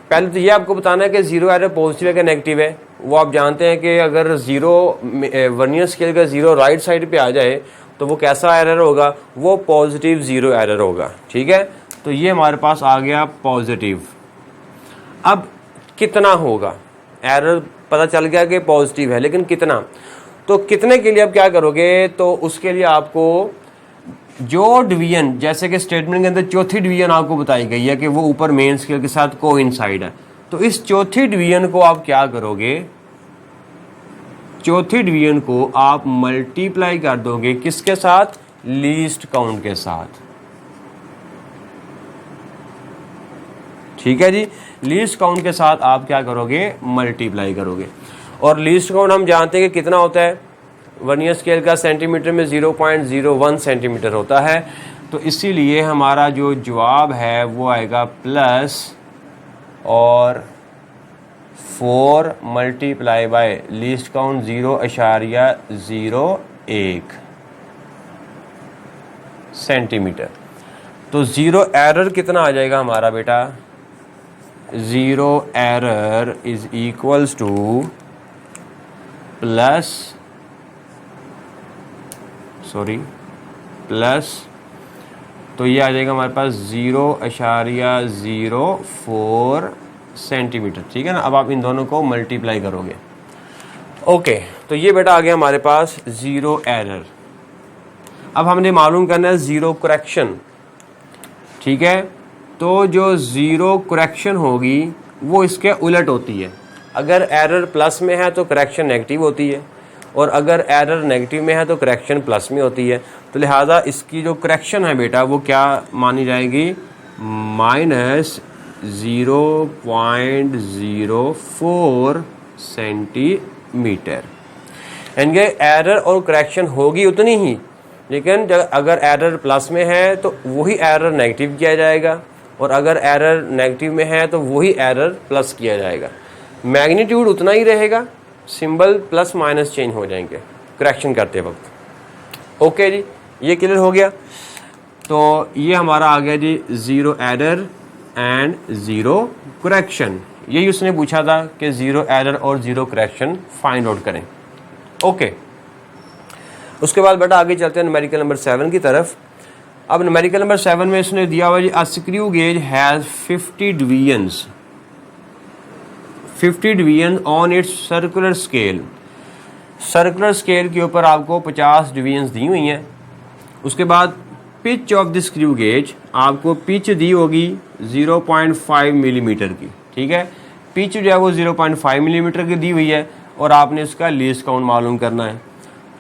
पहले तो ये आपको बताना है कि ज़ीरो एरर पॉजिटिव है कि नेगेटिव है। वो आप जानते हैं कि अगर ज़ीरो वर्नियर स्केल का ज़ीरो राइट साइड पे आ जाए तो वो कैसा एरर होगा, वो पॉजिटिव ज़ीरो एरर होगा। ठीक है, तो ये हमारे पास आ गया पॉजिटिव। अब कितना होगा, एरर पता चल गया कि पॉजिटिव है लेकिन कितना, तो कितने के लिए आप क्या करोगे, तो उसके लिए आपको जो डिवीजन जैसे कि स्टेटमेंट के अंदर चौथी डिवीजन आपको बताई गई है कि वो ऊपर मेन स्केल के साथ कोइंसाइड है, तो इस चौथी डिवीजन को आप क्या करोगे, चौथी डिवीजन को आप मल्टीप्लाई कर दोगे किसके साथ, लीस्ट काउंट के साथ। ठीक है जी, लीस्ट काउंट के साथ आप क्या करोगे, मल्टीप्लाई करोगे। और लीस्ट काउंट हम जानते हैं कि कितना होता है, वर्नियर स्केल का सेंटीमीटर में 0.01 सेंटीमीटर होता है। तो इसीलिए हमारा जो जवाब है वो आएगा प्लस और 4 multiply by least count 0.01 centimetre. तो ज़ीरो एरर कितना आ जाएगा हमारा बेटा, zero error is equals two plus तो ये आ जाएगा हमारे पास 0.04 सेंटीमीटर। ठीक है ना, अब आप इन दोनों को मल्टीप्लाई करोगे। ओके, तो ये बेटा आ गया हमारे पास ज़ीरो एरर। अब हमने मालूम करना है ज़ीरो करेक्शन। ठीक है, तो जो ज़ीरो करेक्शन होगी वो इसके उलट होती है। अगर एरर प्लस में है तो करेक्शन नेगेटिव होती है, और अगर एरर नेगेटिव में है तो करेक्शन प्लस में होती है। तो लिहाजा इसकी जो करेक्शन है बेटा वो क्या मानी जाएगी, -0.04 सेंटीमीटर। यानी कि एरर और करेक्शन होगी उतनी ही, लेकिन अगर एरर प्लस में है तो वही एरर नेगेटिव किया जाएगा, और अगर एरर नेगेटिव में है तो वही एरर प्लस किया जाएगा। मैग्नीट्यूड उतना ही रहेगा, सिंबल प्लस माइनस चेंज हो जाएंगे करेक्शन करते वक्त। ओके जी, ये क्लियर हो गया। तो ये हमारा आ गया जी zero error and zero correction. यही उसने पूछा था कि ज़ीरो एरर और ज़ीरो करेक्शन फाइंड आउट करें। ओके, उसके बाद बेटा आगे चलते हैं न्यूमेरिकल नंबर 7 की तरफ। अब न्यूमेरिकल नंबर 7 में इसने दिया हुआ जी a screw gauge has 50 divisions 50 division on its circular scale. Circular scale के ऊपर आपको 50 डिवीजन्स दी हुई हैं। उसके बाद pitch of the screw gauge, आपको पिच दी होगी 0.5 मिलीमीटर की। ठीक है, पिच जो है वो 0.5 मिलीमीटर की दी हुई है, और आपने इसका लीस्ट काउंट मालूम करना है।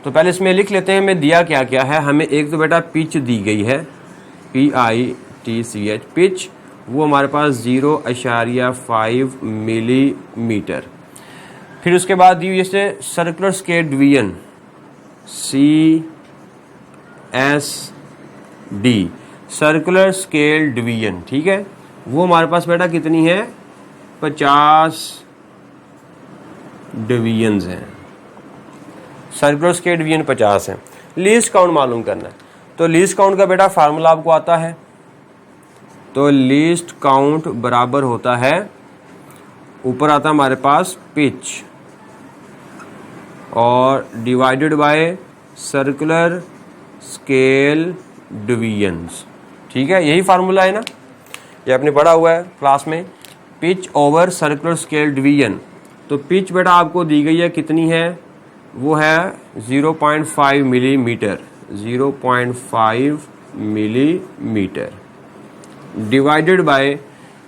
तो पहले इसमें लिख लेते हैं हमें दिया क्या क्या है। हमें एक तो बेटा पिच दी गई है, PITCH पिच, वो हमारे पास 0.5 मिलीमीटर। फिर उसके बाद दी हुई जैसे circular scale division CSD, circular scale division. ठीक है, वो हमारे पास बेटा कितनी है, 50 डिवीजन्स हैं। सर्कुलर स्केल डिवीजन 50 है। लीस्ट काउंट मालूम करना है, तो लीस्ट काउंट का बेटा फार्मूला आपको आता है। तो लीस्ट काउंट बराबर होता है, ऊपर आता है हमारे पास पिच और divided by circular scale divisions. ठीक है, यही फार्मूला है ना। ये आपने पढ़ा हुआ है क्लास में, pitch over circular scale division. तो पिच बेटा आपको दी गई है कितनी है, वो है 0.5 millimetre, 0.5 millimetre divided by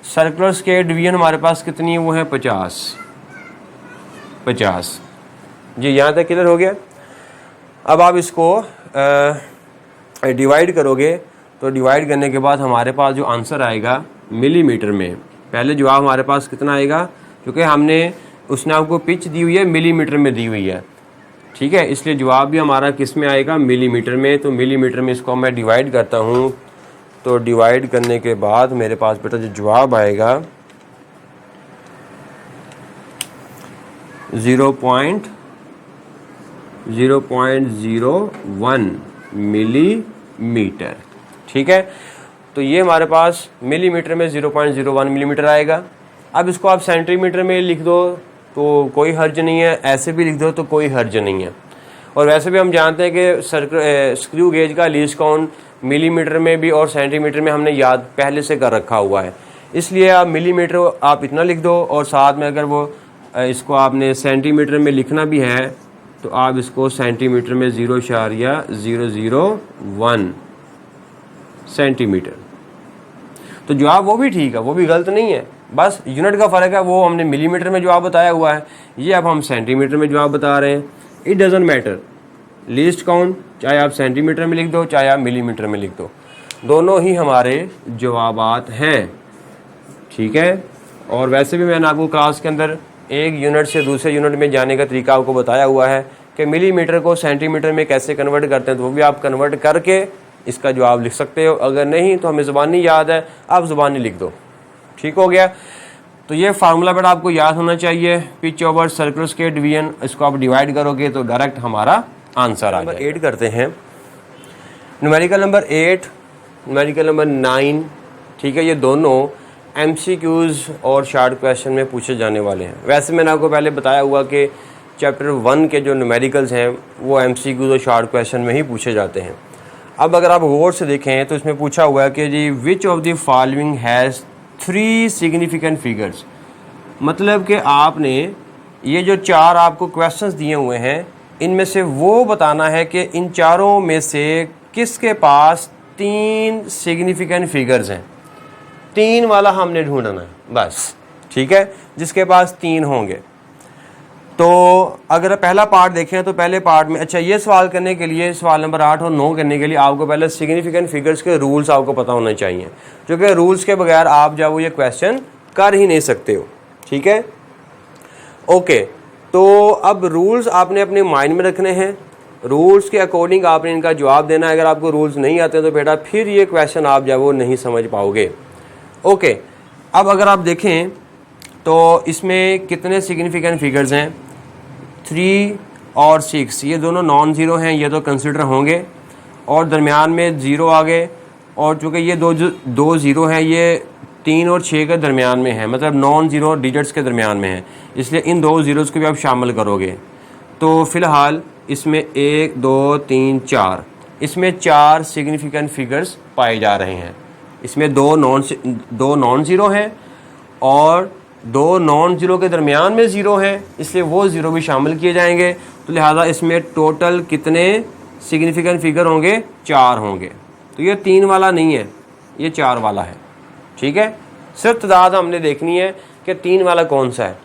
circular scale division हमारे पास कितनी है, वो है 50 जी। यहाँ तक क्लियर हो गया। अब आप इसको डिवाइड करोगे तो डिवाइड करने के बाद हमारे पास जो आंसर आएगा मिलीमीटर में, पहले जवाब हमारे पास कितना आएगा, क्योंकि हमने उसने आपको पिच दी हुई है मिलीमीटर में दी हुई है, ठीक है, इसलिए जवाब भी हमारा किस में आएगा, मिलीमीटर में। तो मिलीमीटर में इसको मैं डिवाइड करता हूँ, तो डिवाइड करने के बाद मेरे पास बेटा जो जवाब आएगा 0.01 मिलीमीटर, ठीक है। तो ये हमारे पास मिलीमीटर में 0.01 मिलीमीटर आएगा। अब इसको आप सेंटीमीटर में लिख दो तो कोई हर्ज नहीं है, ऐसे भी लिख दो तो कोई हर्ज नहीं है। और वैसे भी हम जानते हैं कि स्क्रू गेज का लीस्ट काउंट मिलीमीटर में भी और सेंटीमीटर में हमने याद पहले से कर रखा हुआ है, इसलिए आप मिलीमीटर आप इतना लिख दो, और साथ में अगर वो इसको आपने सेंटीमीटर में लिखना भी है तो आप इसको सेंटीमीटर में 0.001 सेंटीमीटर। तो जवाब वो भी ठीक है, वो भी गलत नहीं है, बस यूनिट का फ़र्क है। वो हमने मिलीमीटर में जवाब बताया हुआ है, ये अब हम सेंटीमीटर में जवाब बता रहे हैं। It doesn't matter, least count चाहे आप सेंटीमीटर में लिख दो चाहे आप मिलीमीटर में लिख दो, दोनों ही हमारे जवाबात हैं, ठीक है। और वैसे भी मैंने आपको क्लास के अंदर एक यूनिट से दूसरे यूनिट में जाने का तरीका आपको बताया हुआ है कि मिलीमीटर को सेंटीमीटर में कैसे कन्वर्ट करते हैं, तो वो भी आप कन्वर्ट करके इसका जवाब लिख सकते हो। अगर नहीं तो हमें ज़ुबानी याद है, आप ज़ुबानी लिख दो, ठीक हो गया। तो ये फार्मूला बेटा आपको याद होना चाहिए, pitch over circular scale division. इसको आप डिवाइड करोगे तो डायरेक्ट हमारा आंसर आ जाएगा। 8 करते हैं, न्यूमेरिकल नंबर 8, न्यूमेरिकल नंबर 9, ठीक है। ये दोनों MCQs और शॉर्ट क्वेश्चन में पूछे जाने वाले हैं। वैसे मैंने आपको पहले बताया हुआ कि चैप्टर 1 के जो न्यूमेरिकल्स हैं वो MCQs और शॉर्ट क्वेश्चन में ही पूछे जाते हैं। अब अगर आप गौर से देखें तो इसमें पूछा हुआ है कि जी which of the following has 3 significant figures, मतलब कि आपने ये जो 4 आपको क्वेश्चंस दिए हुए हैं इनमें से वो बताना है कि इन चारों में से किसके पास 3 सिग्निफिकेंट फिगर्स हैं। 3 वाला हमने ढूंढना है बस, ठीक है, जिसके पास 3 होंगे। तो अगर पहला पार्ट देखें तो पहले पार्ट में, अच्छा ये सवाल करने के लिए, सवाल नंबर 8 और 9 करने के लिए आपको पहले सिग्निफिकेंट फिगर्स के रूल्स आपको पता होने चाहिए, क्योंकि रूल्स के बगैर आप जब वो ये क्वेश्चन कर ही नहीं सकते हो, ठीक है। ओके, तो अब रूल्स आपने अपने माइंड में रखने हैं, रूल्स के अकॉर्डिंग आपने इनका जवाब देना है। अगर आपको रूल्स नहीं आते तो बेटा फिर ये क्वेश्चन आप जब वो नहीं समझ पाओगे। ओके, अब अगर आप देखें तो इसमें कितने सिग्निफिकेंट फिगर्स हैं, 3 और 6, ये दोनों नॉन ज़ीरो हैं, ये तो कंसिडर होंगे, और दरमियान में ज़ीरो आ गए, और चूँकि ये दो ज़ीरो हैं, ये 3 और 6 के दरमियान में है, मतलब नॉन ज़ीरो डिजिट्स के दरमियान में है, इसलिए इन 2 ज़ीरोज़ को भी आप शामिल करोगे। तो फ़िलहाल इसमें 1 2 3 4, इसमें 4 सिग्निफिकेंट फिगर्स पाए जा रहे हैं। इसमें 2 नॉन ज़ीरो हैं और 2 नॉन ज़ीरो के दरमियान में ज़ीरो हैं, इसलिए वो ज़ीरो भी शामिल किए जाएंगे। तो लिहाजा इसमें टोटल कितने सिग्निफिकेंट फिगर होंगे, 4 होंगे। तो ये 3 वाला नहीं है, ये 4 वाला है, ठीक है। सिर्फ तादाद हमने देखनी है कि 3 वाला कौन सा है।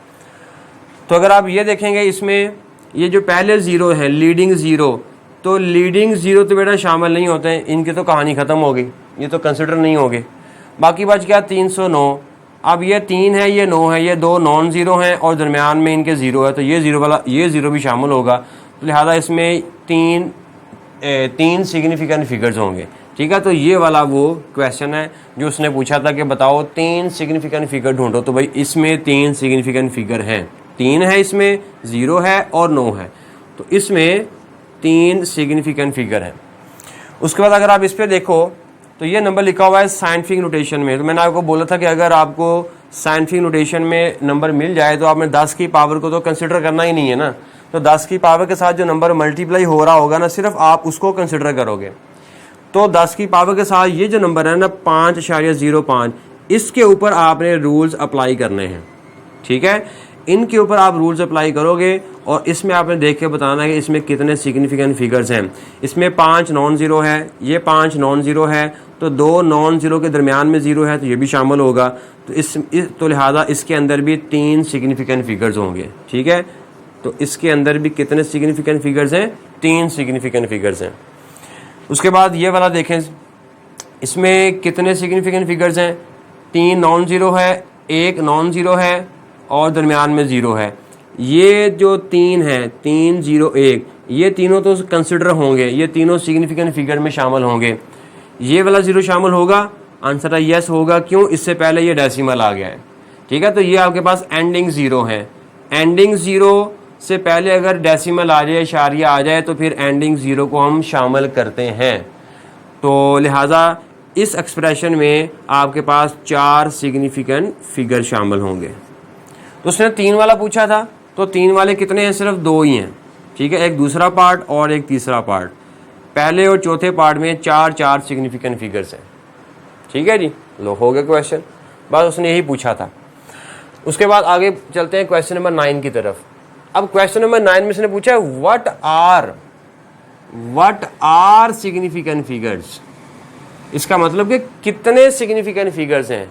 तो अगर आप ये देखेंगे इसमें ये जो पहले ज़ीरो है लीडिंग ज़ीरो, तो लीडिंग ज़ीरो तो बेटा शामिल नहीं होते हैं, इनकी तो कहानी ख़त्म हो गई, ये तो कंसिडर नहीं होंगे। बाकी बच गया 309। अब ये 3 है, ये 9 है, ये 2 नॉन ज़ीरो हैं और दरमियान में इनके ज़ीरो है, तो ये ज़ीरो वाला, ये ज़ीरो भी शामिल होगा। तो लिहाजा इसमें 3 सिग्निफिकेंट फिगर्स होंगे, ठीक है। तो ये वाला वो क्वेश्चन है जो उसने पूछा था कि बताओ 3 सिग्निफिकेंट फिगर ढूंढो, तो भाई इसमें 3 सिग्निफिकेंट फिगर हैं, 3 है इसमें, 0 है और 9 है, तो इसमें 3 सिग्निफिकेंट फिगर हैं। उसके बाद अगर आप इस पर देखो तो ये नंबर लिखा हुआ है साइंटिफिक नोटेशन में। तो मैंने आपको बोला था कि अगर आपको साइंटिफिक नोटेशन में नंबर मिल जाए तो आपने 10 की पावर को तो कंसिडर करना ही नहीं है ना। तो 10 की पावर के साथ जो नंबर मल्टीप्लाई हो रहा होगा ना, सिर्फ आप उसको कंसिडर करोगे। तो 10 की पावर के साथ ये जो नंबर है ना 5.05, इसके ऊपर आपने रूल्स अप्लाई करने हैं, ठीक है। इनके ऊपर आप रूल्स अप्लाई करोगे और इसमें आपने देख के बताना है कि इसमें कितने सिग्निफिकेंट फिगर्स हैं। इसमें 5 नॉन ज़ीरो है, ये 5 नॉन ज़ीरो है, तो 2 नॉन ज़ीरो के दरमियान में ज़ीरो है तो ये भी शामिल होगा। तो तो लिहाजा इसके अंदर भी 3 सिग्निफिकेंट फिगर्स होंगे, ठीक है। तो इसके अंदर भी कितने सिग्निफिकेंट फिगर्स हैं? 3 सिग्निफिकेंट फिगर्स हैं। उसके बाद ये वाला देखें, इसमें कितने सिग्निफिकेंट फिगर्स हैं? 3 नॉन ज़ीरो है, 1 नॉन ज़ीरो है और दरमियान में ज़ीरो है। ये जो 3 हैं, 3 0 1, ये तीनों तो कंसिडर होंगे, ये तीनों सिग्निफिकेंट फिगर में शामिल होंगे। ये वाला ज़ीरो शामिल होगा? आंसर है यस होगा। क्यों? इससे पहले ये डेसिमल आ गया है, ठीक है। तो ये आपके पास एंडिंग ज़ीरो है। एंडिंग ज़ीरो से पहले अगर डेसिमल आ जाए, इशारिया आ जाए, तो फिर एंडिंग ज़ीरो को हम शामिल करते हैं। तो लिहाजा इस एक्सप्रेशन में आपके पास 4 सिग्निफिकेंट फिगर शामिल होंगे। तो उसने 3 वाला पूछा था, तो 3 वाले कितने हैं? सिर्फ 2 ही हैं, ठीक है। एक दूसरा पार्ट और एक तीसरा पार्ट। पहले और चौथे पार्ट में 4 सिग्निफिकेंट फिगर्स हैं, ठीक है जी। लो हो गया क्वेश्चन, बस उसने यही पूछा था। उसके बाद आगे चलते हैं क्वेश्चन नंबर 9 की तरफ। अब क्वेश्चन नंबर 9 में इसने पूछा है व्हाट आर सिग्निफिकेंट फिगर्स। इसका मतलब कि कितने सिग्निफिकेंट फिगर्स हैं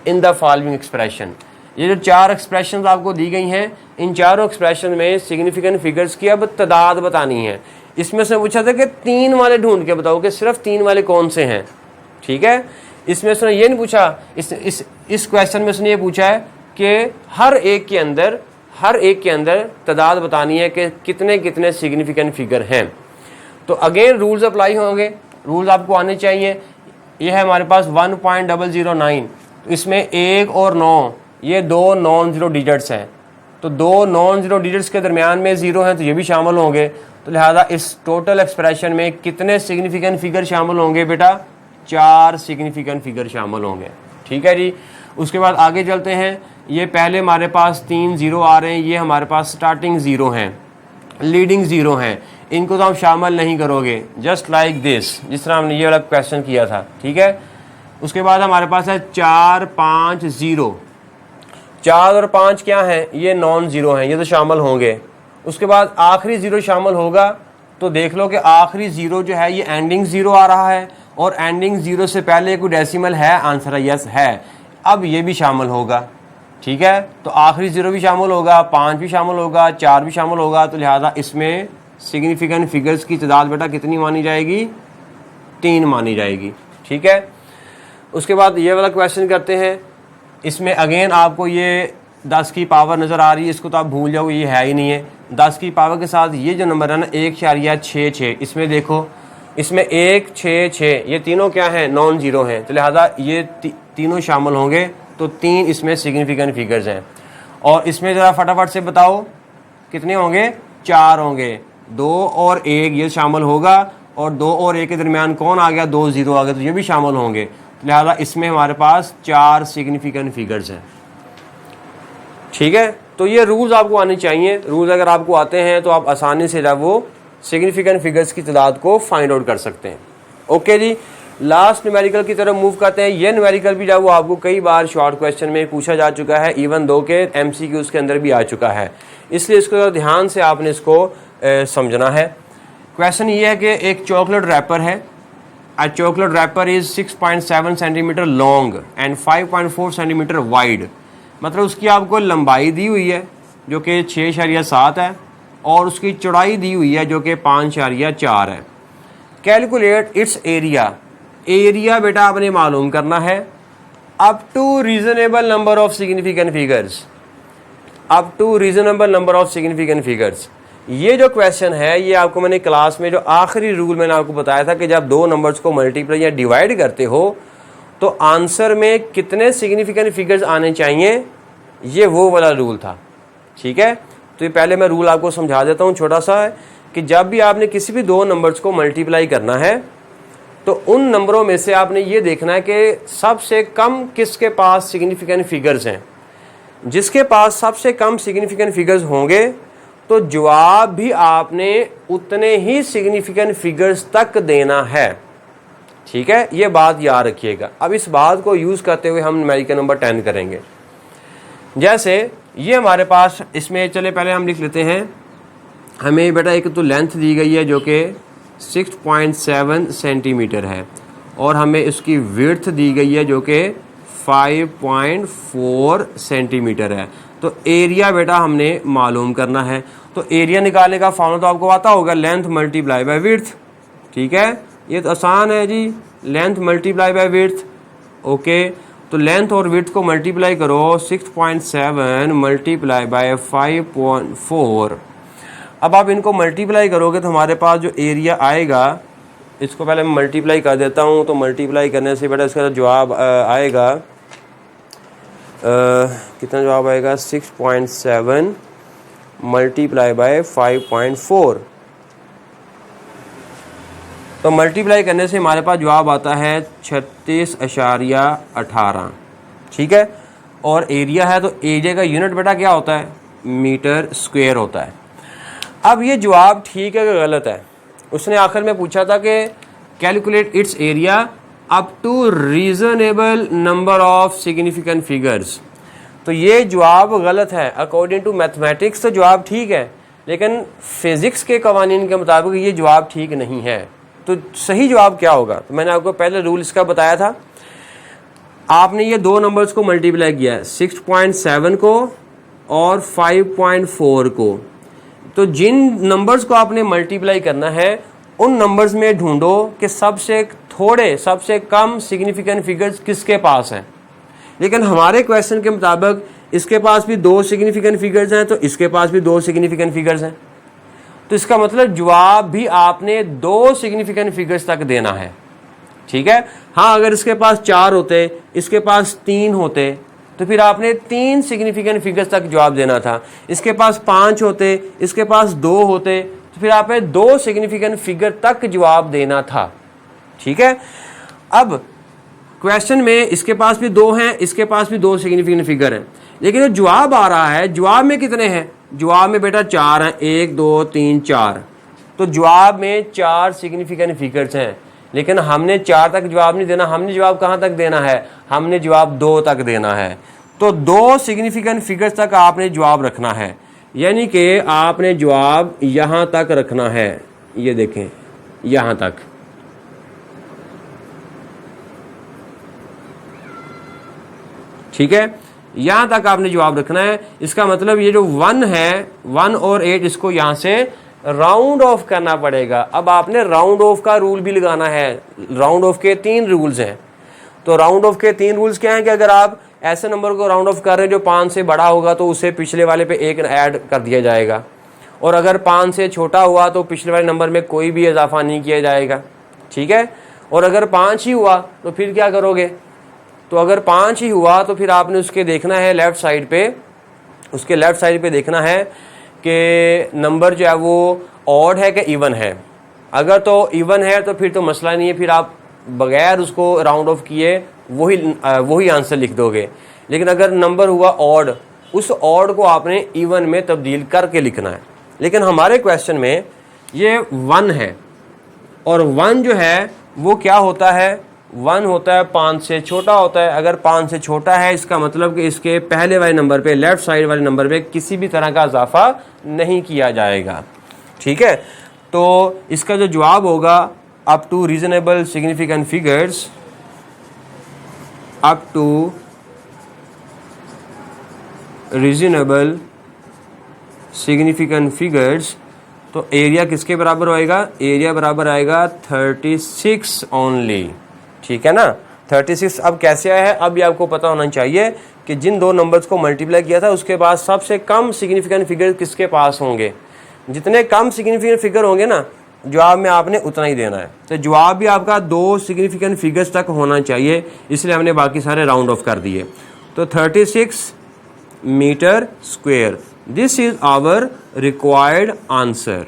इन द फॉलोइंग एक्सप्रेशन। ये जो 4 एक्सप्रेशन आपको दी गई हैं, इन चारों एक्सप्रेशन में सिग्निफिकेंट फिगर्स की अब तादाद बतानी है। इसमें से पूछा था कि 3 वाले ढूंढ के बताओ कि सिर्फ 3 वाले कौन से हैं, ठीक है। इसमें उसने ये नहीं पूछा, इस क्वेश्चन में उसने ये पूछा है कि हर एक के अंदर तादाद बतानी है कि कितने कितने सिग्निफिकेंट फिगर हैं। तो अगेन रूल्स अप्लाई होंगे, रूल्स आपको आने चाहिए। ये है हमारे पास 1.009, इसमें 1 और 9 ये 2 नॉन ज़ीरो डिजिट्स हैं। तो 2 नॉन ज़ीरो डिजिट्स के दरमियान में ज़ीरो हैं, तो ये भी शामिल होंगे। तो लिहाजा इस टोटल एक्सप्रेशन में कितने सिग्निफिकेंट फिगर शामिल होंगे बेटा? 4 सिग्निफिकेंट फिगर शामिल होंगे, ठीक है जी। उसके बाद आगे चलते हैं। ये पहले हमारे पास 3 ज़ीरो आ रहे हैं, ये हमारे पास स्टार्टिंग ज़ीरो हैं, लीडिंग ज़ीरो हैं। इनको तो हम शामिल नहीं करोगे, जस्ट लाइक दिस, जिस तरह हमने ये वाला क्वेश्चन किया था, ठीक है। उसके बाद हमारे पास है 4 5 0। 4 और 5 क्या हैं? ये नॉन ज़ीरो हैं, ये तो शामिल होंगे। उसके बाद आखिरी ज़ीरो शामिल होगा, तो देख लो कि आखिरी ज़ीरो जो है ये एंडिंग ज़ीरो आ रहा है और एंडिंग ज़ीरो से पहले कोई डेसिमल है? आंसर है यस है। अब ये भी शामिल होगा, ठीक है। तो आखिरी ज़ीरो भी शामिल होगा, 5 भी शामिल होगा, 4 भी शामिल होगा। तो लिहाजा इसमें सिग्निफिकेंट फिगर्स की तादाद बेटा कितनी मानी जाएगी? 3 मानी जाएगी, ठीक है। उसके बाद ये वाला क्वेश्चन करते हैं। इसमें अगेन आपको ये 10 की पावर नज़र आ रही है, इसको तो आप भूल जाओ, ये है ही नहीं है। 10 की पावर के साथ ये जो नंबर है ना 1.66, इसमें देखो, इसमें 1 6 6 ये तीनों क्या हैं? नॉन ज़ीरो हैं। तो लिहाजा ये तीनों शामिल होंगे। तो 3 इसमें सिग्निफिकेंट फिगर्स हैं। और इसमें ज़रा फटाफट से बताओ कितने होंगे? 4 होंगे। 2 और 1 ये शामिल होगा, और 2 और 1 के दरमियान कौन आ गया? 2 ज़ीरो आ गए, तो ये भी शामिल होंगे। लिहाजा इसमें हमारे पास 4 सिग्निफिकेंट फिगर्स हैं, ठीक है। तो ये रूल्स आपको आने चाहिए। रूल्स अगर आपको आते हैं तो आप आसानी से जब वो सिग्निफिकेंट फिगर्स की तादाद को फाइंड आउट कर सकते हैं। ओके जी, लास्ट न्यूमेरिकल की तरफ मूव करते हैं। ये न्यूमेरिकल भी जब वो आपको कई बार शॉर्ट क्वेश्चन में पूछा जा चुका है, इवन दो के MCQ के अंदर भी आ चुका है, इसलिए इसको ध्यान से आपने इसको समझना है। क्वेश्चन ये है कि एक चॉकलेट रैपर है। A chocolate wrapper is 6.7 centimetre long and 5.4 centimetre wide. मतलब उसकी आपको लंबाई दी हुई है जो कि 6.7 है और उसकी चौड़ाई दी हुई है जो कि 5.4 है। Calculate its area. एरिया बेटा आपने मालूम करना है up to reasonable number of significant figures. Up to reasonable number of significant figures. ये जो क्वेश्चन है ये आपको मैंने क्लास में जो आखिरी रूल मैंने आपको बताया था कि जब 2 नंबर्स को मल्टीप्लाई या डिवाइड करते हो तो आंसर में कितने सिग्निफिकेंट फिगर्स आने चाहिए, ये वो वाला रूल था, ठीक है। तो ये पहले मैं रूल आपको समझा देता हूँ छोटा सा, है कि जब भी आपने किसी भी 2 नंबर्स को मल्टीप्लाई करना है तो उन नंबरों में से आपने ये देखना है कि सबसे कम किसके पास सिग्निफिकेंट फिगर्स हैं। जिसके पास सबसे कम सिग्निफिकेंट फिगर्स होंगे तो जवाब भी आपने उतने ही सिग्निफिकेंट फिगर्स तक देना है। ठीक है, ये बात याद रखिएगा। अब इस बात को यूज़ करते हुए हम न्यूमेरिकल नंबर 10 करेंगे। जैसे ये हमारे पास इसमें, चले पहले हम लिख लेते हैं, हमें बेटा एक तो लेंथ दी गई है जो कि 6.7 सेंटीमीटर है, और हमें इसकी विड्थ दी गई है जो कि 5.4 सेंटीमीटर है। तो एरिया बेटा हमने मालूम करना है। तो एरिया निकालने का फॉर्मूला तो आपको पता होगा, लेंथ मल्टीप्लाई बाय विड्थ। ठीक है, ये तो आसान है जी, length multiply by width. Okay, तो लेंथ और विड्थ को मल्टीप्लाई करो, 6.7 मल्टीप्लाई बाय 5.4। अब आप इनको मल्टीप्लाई करोगे तो हमारे पास जो एरिया आएगा, इसको पहले मैं मल्टीप्लाई कर देता हूँ। तो मल्टीप्लाई करने से बेटा इसका जवाब आएगा, कितना जवाब आएगा, 6.7 मल्टीप्लाई बाय 5.4। तो मल्टीप्लाई करने से हमारे पास जवाब आता है 36.18। ठीक है, और एरिया है तो एरिया का यूनिट बेटा क्या होता है, मीटर स्क्वायर होता है। अब ये जवाब ठीक है कि गलत है, उसने आखिर में पूछा था कि calculate its area up to reasonable number of significant figures. तो ये जवाब गलत है। अकॉर्डिंग टू मैथमेटिक्स तो जवाब ठीक है, लेकिन फिजिक्स के कवानीन के मुताबिक ये जवाब ठीक नहीं है। तो सही जवाब क्या होगा, तो मैंने आपको पहले रूल इसका बताया था। आपने ये दो नंबर्स को मल्टीप्लाई किया है, 6.7 को और 5.4 को। तो जिन नंबर्स को आपने मल्टीप्लाई करना है उन नंबर्स में ढूंढो कि सबसे थोड़े, सबसे कम सिग्निफिकेंट फिगर्स किसके पास हैं। लेकिन हमारे क्वेश्चन के मुताबिक इसके पास भी 2 सिग्निफिकेंट फिगर्स हैं, तो इसके पास भी 2 सिग्निफिकेंट फिगर्स हैं। तो इसका मतलब जवाब भी आपने 2 सिग्निफिकेंट फिगर्स तक देना है। ठीक है, हाँ, अगर इसके पास 4 होते, इसके पास 3 होते, तो फिर आपने 3 सिग्निफिकेंट फिगर्स तक जवाब देना था। इसके पास 5 होते, इसके पास 2 होते, तो फिर आपने 2 सिग्निफिकेंट फिगर तक जवाब देना था। ठीक है, अब क्वेश्चन में इसके पास भी 2 हैं, इसके पास भी 2 सिग्निफिकेंट फिगर हैं, लेकिन जो जवाब आ रहा है, जवाब में कितने हैं, जवाब में बेटा 4 हैं, 1 2 3 4। तो जवाब में 4 सिग्निफिकेंट फिगर्स हैं, लेकिन हमने 4 तक जवाब नहीं देना। हमने जवाब कहाँ तक देना है, हमने जवाब 2 तक देना है। तो 2 सिग्निफिकेंट फिगर्स तक आपने जवाब रखना है, यानी कि आपने जवाब यहाँ तक रखना है। ये देखें, यहाँ तक। ठीक है, यहाँ तक आपने जवाब रखना है। इसका मतलब ये जो 1 है, 1 और 8, इसको यहाँ से राउंड ऑफ करना पड़ेगा। अब आपने राउंड ऑफ का रूल भी लगाना है। राउंड ऑफ के 3 रूल्स हैं। तो राउंड ऑफ के 3 रूल्स क्या हैं कि अगर आप ऐसे नंबर को राउंड ऑफ कर रहे हैं जो 5 से बड़ा होगा तो उसे पिछले वाले पे 1 ऐड कर दिया जाएगा, और अगर 5 से छोटा हुआ तो पिछले वाले नंबर में कोई भी इजाफा नहीं किया जाएगा। ठीक है, और अगर 5 ही हुआ तो फिर क्या करोगे, तो अगर 5 ही हुआ तो फिर आपने उसके देखना है लेफ्ट साइड पे, उसके लेफ्ट साइड पे देखना है कि नंबर जो है वो ऑड है कि इवन है। अगर तो इवन है तो फिर तो मसला नहीं है, फिर आप बगैर उसको राउंड ऑफ किए वही आंसर लिख दोगे। लेकिन अगर नंबर हुआ ऑड, उस ऑड को आपने इवन में तब्दील करके लिखना है। लेकिन हमारे क्वेश्चन में ये 1 है, और 1 जो है वो क्या होता है, 1 होता है 5 से छोटा होता है। अगर 5 से छोटा है, इसका मतलब कि इसके पहले वाले नंबर पे, लेफ्ट साइड वाले नंबर पे किसी भी तरह का इजाफा नहीं किया जाएगा। ठीक है, तो इसका जो जवाब होगा, up to reasonable significant figures, up to reasonable significant figures, तो एरिया किसके बराबर होएगा, एरिया बराबर आएगा 36 ओनली। ठीक है ना, 36। अब कैसे आया है, अब भी आपको पता होना चाहिए कि जिन 2 नंबर्स को मल्टीप्लाई किया था उसके बाद सबसे कम सिग्निफिकेंट फिगर किसके पास होंगे। जितने कम सिग्निफिकेंट फिगर होंगे ना, जवाब में आपने उतना ही देना है। तो जवाब भी आपका 2 सिग्निफिकेंट फिगर्स तक होना चाहिए, इसलिए हमने बाकी सारे राउंड ऑफ कर दिए। तो 36 metre square, this is our required answer.